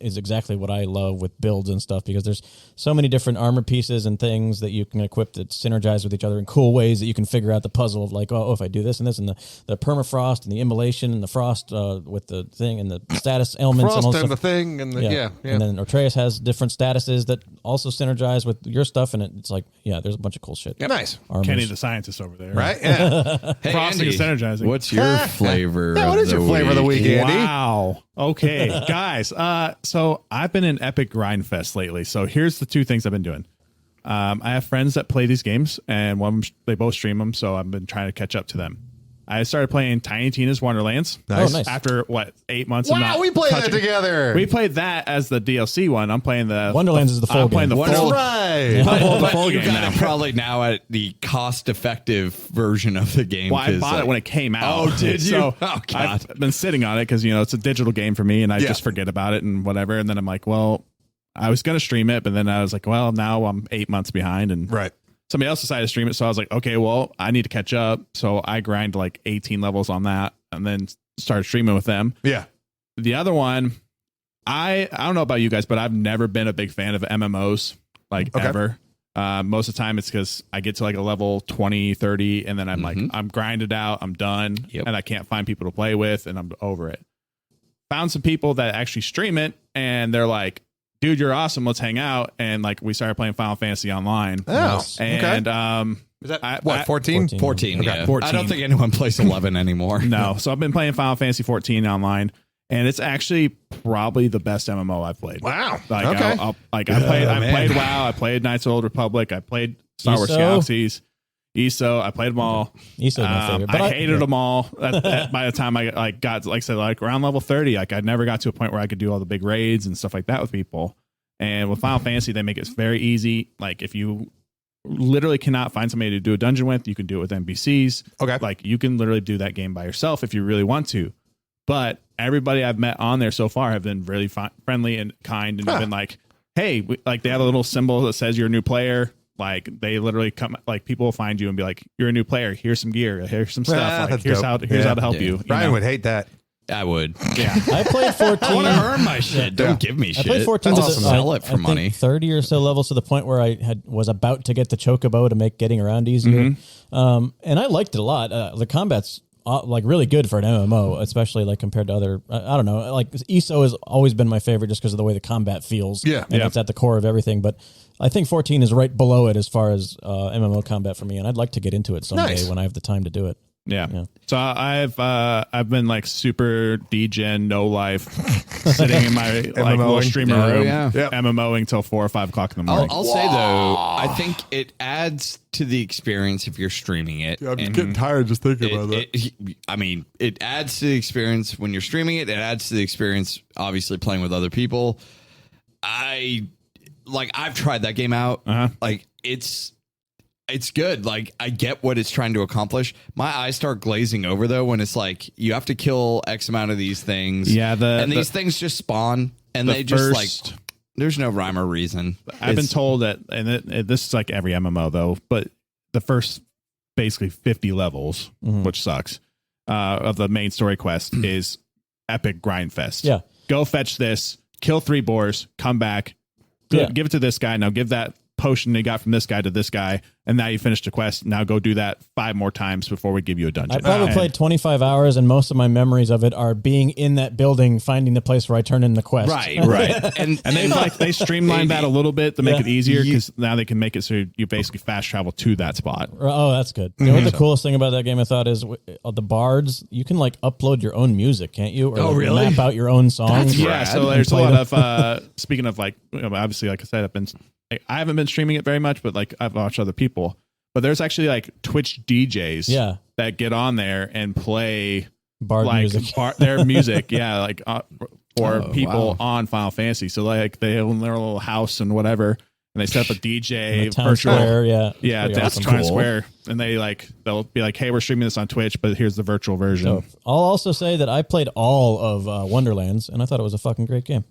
S1: is exactly what I love with builds and stuff, because there's so many different armor pieces and things that you can equip that synergize with each other in cool ways that you can figure out the puzzle of, like, oh, if I do this and this, and the permafrost and the immolation and the frost with the thing and the status elements.
S2: Frost
S1: and
S2: the thing and the,
S1: And then Atreus has different statuses that also synergize with your stuff, and it's like, there's a bunch of cool shit.
S2: Yeah, nice.
S1: Armors.
S3: Kenny the scientist over there.
S2: Right? Yeah.
S4: Hey,
S3: Frosting is synergizing.
S4: What's your flavor?
S2: What is your flavor of the week, Andy?
S3: Wow. Okay, guys. So I've been in epic grind fest lately. So here's the 2 things I've been doing. I have friends that play these games, and they both stream them. So I've been trying to catch up to them. I started playing Tiny Tina's Wonderlands.
S2: Nice.
S3: After 8 months?
S2: Wow, we played that together.
S3: We played that as the DLC one. I'm playing the
S1: Wonderlands is the full game.
S3: Playing the full,
S2: right.
S3: the full game now.
S4: Probably now at the cost-effective version of the game.
S3: Well, I bought it when it came out.
S4: Oh, did you?
S3: So
S4: God.
S3: I've been sitting on it because it's a digital game for me, and I just forget about it and whatever. And then I'm like, well, I was going to stream it, but then I was like, well, now I'm 8 months behind, and somebody else decided to stream it. So I was like, okay, well, I need to catch up. So I grind like 18 levels on that and then started streaming with them.
S2: Yeah.
S3: The other one, I don't know about you guys, but I've never been a big fan of MMOs, ever. Most of the time it's because I get to like a level 20, 30, and then I'm like, I'm grinded out, I'm done, and I can't find people to play with, and I'm over it. Found some people that actually stream it, and they're like, dude, you're awesome. Let's hang out. And like we started playing Final Fantasy Online.
S2: Oh,
S3: and
S2: is that what 14?
S4: 14.
S3: Okay,
S4: Yeah.
S3: 14.
S4: I don't think anyone plays 11 anymore.
S3: No. So I've been playing Final Fantasy 14 online, and it's actually probably the best MMO I've played.
S2: Wow.
S3: Like,
S2: okay.
S3: I played WoW. I played Knights of the Old Republic. I played Star Wars
S1: ESO?
S3: Galaxies. ESO. I played them all.
S1: ESO's my favorite. But
S3: I hated them all. By the time I got, like I said, like around level 30, like I never got to a point where I could do all the big raids and stuff like that with people. And with Final Fantasy, they make it very easy. Like if you literally cannot find somebody to do a dungeon with, you can do it with NPCs.
S2: Okay.
S3: Like you can literally do that game by yourself if you really want to. But everybody I've met on there so far have been really friendly and kind, and have been like, hey, like they have a little symbol that says you're a new player. Like they literally come, like people will find you and be like, you're a new player. Here's some gear. Here's some stuff. Like here's how to help you.
S2: Brian would hate that.
S4: I would.
S3: Yeah.
S1: I played 14.
S4: I want to earn my shit. Don't give me shit.
S1: I played 14
S4: That's
S1: to
S4: awesome.
S1: the,
S4: Sell it for
S1: I think
S4: money.
S1: 30 or so levels to the point where I was about to get the chocobo to make getting around easier. And I liked it a lot. The combat's like really good for an MMO, especially like compared to other, I don't know, like ESO has always been my favorite just because of the way the combat feels.
S2: Yeah.
S1: And it's at the core of everything. But I think 14 is right below it as far as MMO combat for me. And I'd like to get into it someday when I have the time to do it.
S3: Yeah. So I've been like super degen, no life, sitting in my like little streamer room, MMOing till 4 or 5 o'clock in the morning.
S4: I'll say though, I think it adds to the experience if you're streaming it.
S2: I'm getting tired just thinking about that.
S4: I mean, it adds to the experience when you're streaming it. It adds to the experience, obviously, playing with other people. I've tried that game out. Like it's good. Like I get what it's trying to accomplish. My eyes start glazing over though when it's like you have to kill X amount of these things.
S3: Yeah,
S4: these things just spawn and they just like there's no rhyme or reason.
S3: I've been told that, and this is like every MMO though, but the first basically 50 levels, which sucks, of the main story quest is epic grind fest.
S1: Yeah,
S3: go fetch this, kill 3 boars, come back, give it to this guy. Now give that potion they got from this guy to this guy, and now you finished the quest. Now go do that 5 more times before we give you a dungeon.
S1: I probably played 25 hours, and most of my memories of it are being in that building, finding the place where I turn in the quest.
S4: Right.
S3: and they streamlined that a little bit to make it easier, because now they can make it so you basically fast travel to that spot.
S1: Oh, that's good. You know what the coolest thing about that game I thought is the bards, you can like upload your own music, can't you? Or
S4: really?
S1: map out your own songs.
S3: Yeah, so there's a lot of speaking of like, obviously, like I said, I haven't been streaming it very much, but like I've watched other people. But there's actually like Twitch DJs that get on there and play
S1: bard music.
S3: Their music, for people on Final Fantasy. So like they own their little house and whatever, and they set up a DJ
S1: Town Square,
S3: that's
S1: awesome.
S3: Town Square, and they'll be like, hey, we're streaming this on Twitch, but here's the virtual version.
S1: So I'll also say that I played all of Wonderlands, and I thought it was a fucking great game.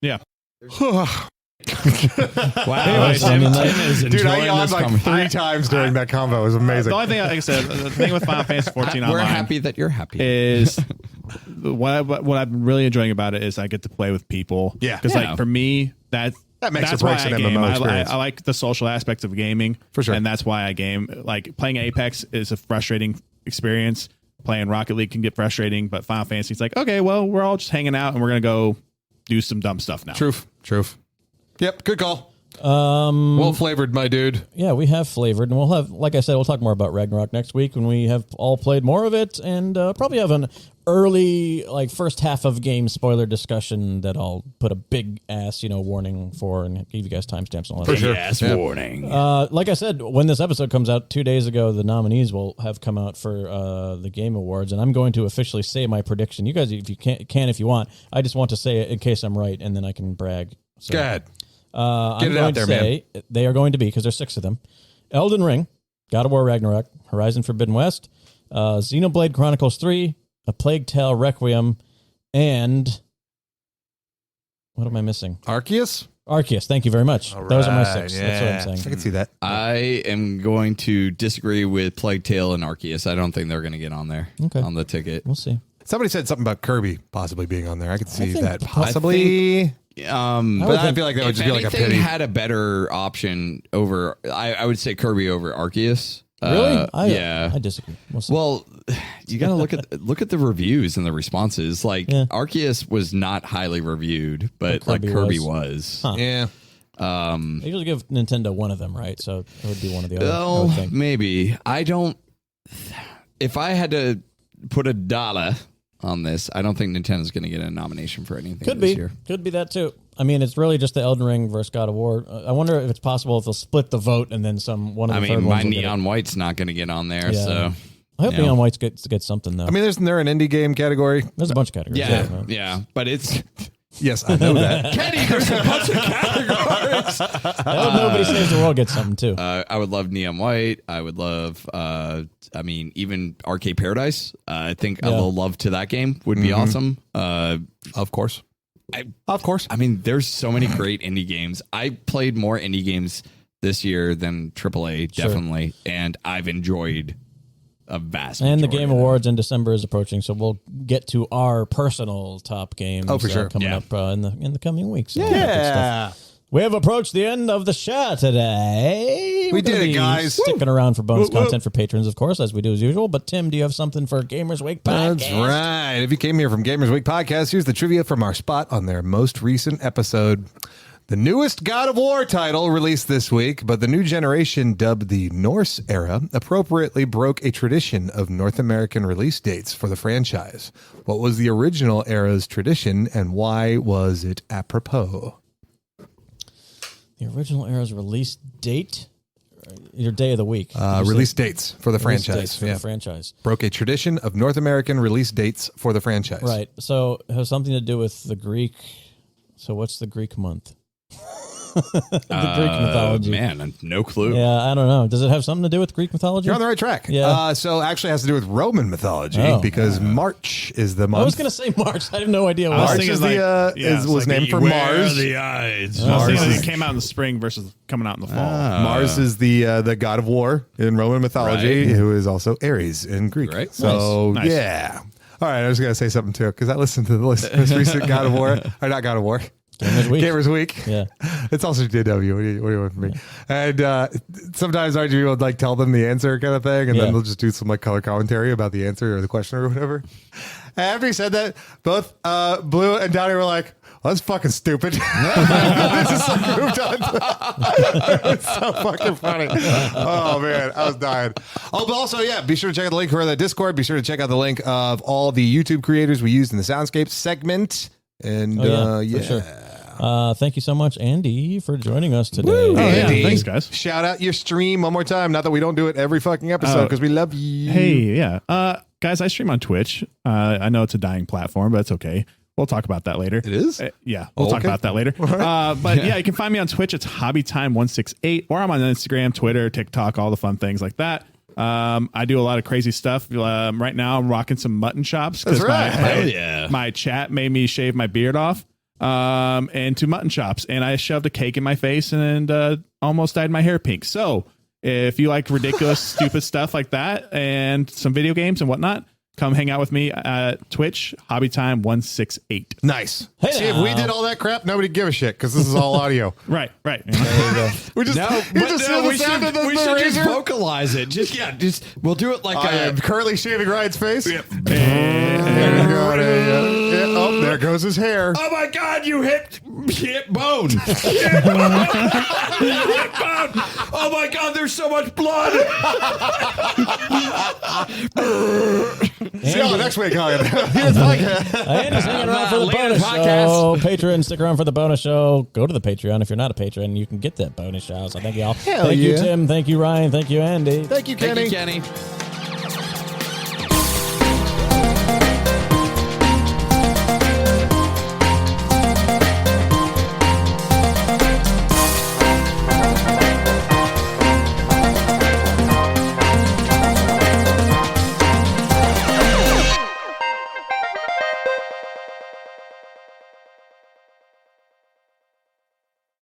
S3: Yeah.
S4: Wow.
S1: Anyways,
S4: Tim
S1: I mean,
S4: is
S2: Dude,
S4: enjoying
S2: I yawned
S4: this
S2: like 3 times during that combo. It was amazing.
S3: The only thing, like I said, the thing with Final Fantasy 14
S4: We're
S3: online
S4: happy that you're happy.
S3: is what I'm really enjoying about it is I get to play with people.
S2: Yeah.
S3: Because like for me, that
S2: makes
S3: that's
S2: or
S3: why
S2: breaks
S3: I
S2: an
S3: game.
S2: MMO experience.
S3: I like the social aspects of gaming
S2: for sure,
S3: and that's why I game. Like playing Apex is a frustrating experience. Playing Rocket League can get frustrating, but Final Fantasy, it's like, okay, well, we're all just hanging out and we're gonna go do some dumb stuff now.
S2: Truth. Yep, good call. Well flavored, my dude.
S1: Yeah, we have flavored, and we'll have, like I said, we'll talk more about Ragnarok next week when we have all played more of it, and probably have an early, like, first half of game spoiler discussion that I'll put a big ass, warning for, and give you guys timestamps and all that.
S2: For sure.
S4: Yes, warning.
S1: Like I said, when this episode comes out 2 days ago, the nominees will have come out for the Game Awards, and I'm going to officially say my prediction. You guys, if you can if you want. I just want to say it in case I'm right, and then I can brag. So,
S2: go ahead.
S1: Get it out there, man. They are going to be, because there's 6 of them: Elden Ring, God of War Ragnarok, Horizon Forbidden West, Xenoblade Chronicles 3, A Plague Tale Requiem, and what am I missing?
S2: Arceus.
S1: Thank you very much. Those are my 6.
S2: Yeah.
S1: That's what I'm saying.
S2: I can see that.
S4: I am going to disagree with Plague Tale and Arceus. I don't think they're going to get on there on the ticket.
S1: We'll see.
S2: Somebody said something about Kirby possibly being on there. I could see
S1: think
S2: that possibly.
S4: But
S2: I feel like that would just be like a pity.
S4: Had a better option over, I would say Kirby over Arceus.
S1: Really?
S4: Yeah.
S1: I disagree. We'll see.
S4: Well, you got to look at the reviews and the responses. Like Arceus was not highly reviewed, but like Kirby was.
S1: Huh.
S2: Yeah.
S1: They usually give Nintendo one of them, right? So it would be one of the other.
S4: Oh, maybe. I don't. If I had to put $1 on this, I don't think Nintendo's going to get a nomination for anything this year.
S1: Could be that too. I mean, it's really just the Elden Ring versus God of War. I wonder if it's possible if they'll split the vote and then one of the third ones.
S4: My Neon White's not going to get on there, so.
S1: I hope Neon White's gets something though.
S2: I mean, isn't there an indie game category?
S1: There's a bunch of categories.
S4: Yeah, but it's.
S2: Yes, I know that.
S4: Kenny, there's a bunch of categories.
S1: I hope Nobody Saves the World gets something too.
S4: I would love Neon White. I would love, even Arcade Paradise. I think a little love to that game would be awesome.
S2: Of course. Of course.
S4: I mean, there's so many great indie games. I played more indie games this year than AAA, definitely, and I've enjoyed a vast.
S1: And the Game Awards in December is approaching, so we'll get to our personal top games.
S2: For sure.
S1: Coming up in the coming weeks. So
S2: Yeah.
S1: We have approached the end of the show today.
S2: We did it, guys.
S1: Sticking around for bonus content for patrons, of course, as we do as usual. But Tim, do you have something for Gamers Week Podcast?
S2: That's right. If you came here from Gamers Week Podcast, here's the trivia from our spot on their most recent episode. The newest God of War title released this week, but the new generation, dubbed the Norse era, appropriately broke a tradition of North American release dates for the franchise. What was the original era's tradition, and why was it apropos?
S1: The original era's release date? Your day of the week.
S2: Release dates for the franchise.
S1: Dates for the franchise.
S2: Broke a tradition of North American release dates for the franchise.
S1: Right. So it has something to do with the Greek. So what's the Greek month? The Greek mythology.
S4: Man, no clue.
S1: Yeah, I don't know. Does it have something to do with Greek mythology?
S2: You're on the right track.
S1: Yeah.
S2: So actually it has to do with Roman mythology because March is the month.
S1: I was going to say March. I have no idea why.
S2: March is was named for Mars.
S3: The eyes. It came out in the spring versus coming out in the fall.
S2: Mars is the god of war in Roman mythology, who is also Ares in Greek.
S4: Right.
S2: So
S3: Nice.
S2: Yeah. All right, I was going to say something too because I listened to the most recent God of War, or not God of War. Gamers Week.
S1: Yeah.
S2: It's also DW. What do you want from me? And sometimes RGB will like tell them the answer kind of thing, and then they'll just do some like color commentary about the answer or the question or whatever. And after he said that, both Blue and Donnie were like, well, that's fucking stupid. This is like moved on. It's so fucking funny. Oh, man. I was dying. Oh, but also, be sure to check out the link for the Discord. Be sure to check out the link of all the YouTube creators we used in the Soundscapes segment. And
S1: for sure. Thank you so much, Andy, for joining us today.
S2: Woo. Andy,
S3: thanks, guys.
S2: Shout out your stream one more time. Not that we don't do it every fucking episode because we love you.
S3: Hey, guys, I stream on Twitch. I know it's a dying platform, but it's okay. We'll talk about that later.
S2: It is?
S3: We'll talk about that later. But you can find me on Twitch. It's HobbyTime168, or I'm on Instagram, Twitter, TikTok, all the fun things like that. I do a lot of crazy stuff. Right now, I'm rocking some mutton chops because my chat made me shave my beard off and two mutton chops, and I shoved a cake in my face and almost dyed my hair pink. So if you like ridiculous, stupid stuff like that and some video games and whatnot, come hang out with me at Twitch, HobbyTime168.
S2: Nice.
S1: Hey,
S2: see, if we did all that crap, nobody give a shit because this is all audio.
S3: Right.
S1: There you go.
S2: We just
S4: we should just vocalize it. We'll do it like
S2: I am currently shaving Ryan's face.
S3: Yep.
S2: There you go. Oh, there goes his hair.
S4: Oh my God, you hit bone. Oh my God, there's so much blood.
S2: See y'all next week, Colin.
S1: Andy's hanging around for the bonus show. Patrons, stick around for the bonus show. Go to the Patreon. If you're not a patron, you can get that bonus show. So thank you all. Thank you, Tim. Thank you, Ryan. Thank you, Andy.
S2: Thank you, Kenny.
S4: Thank you, Kenny.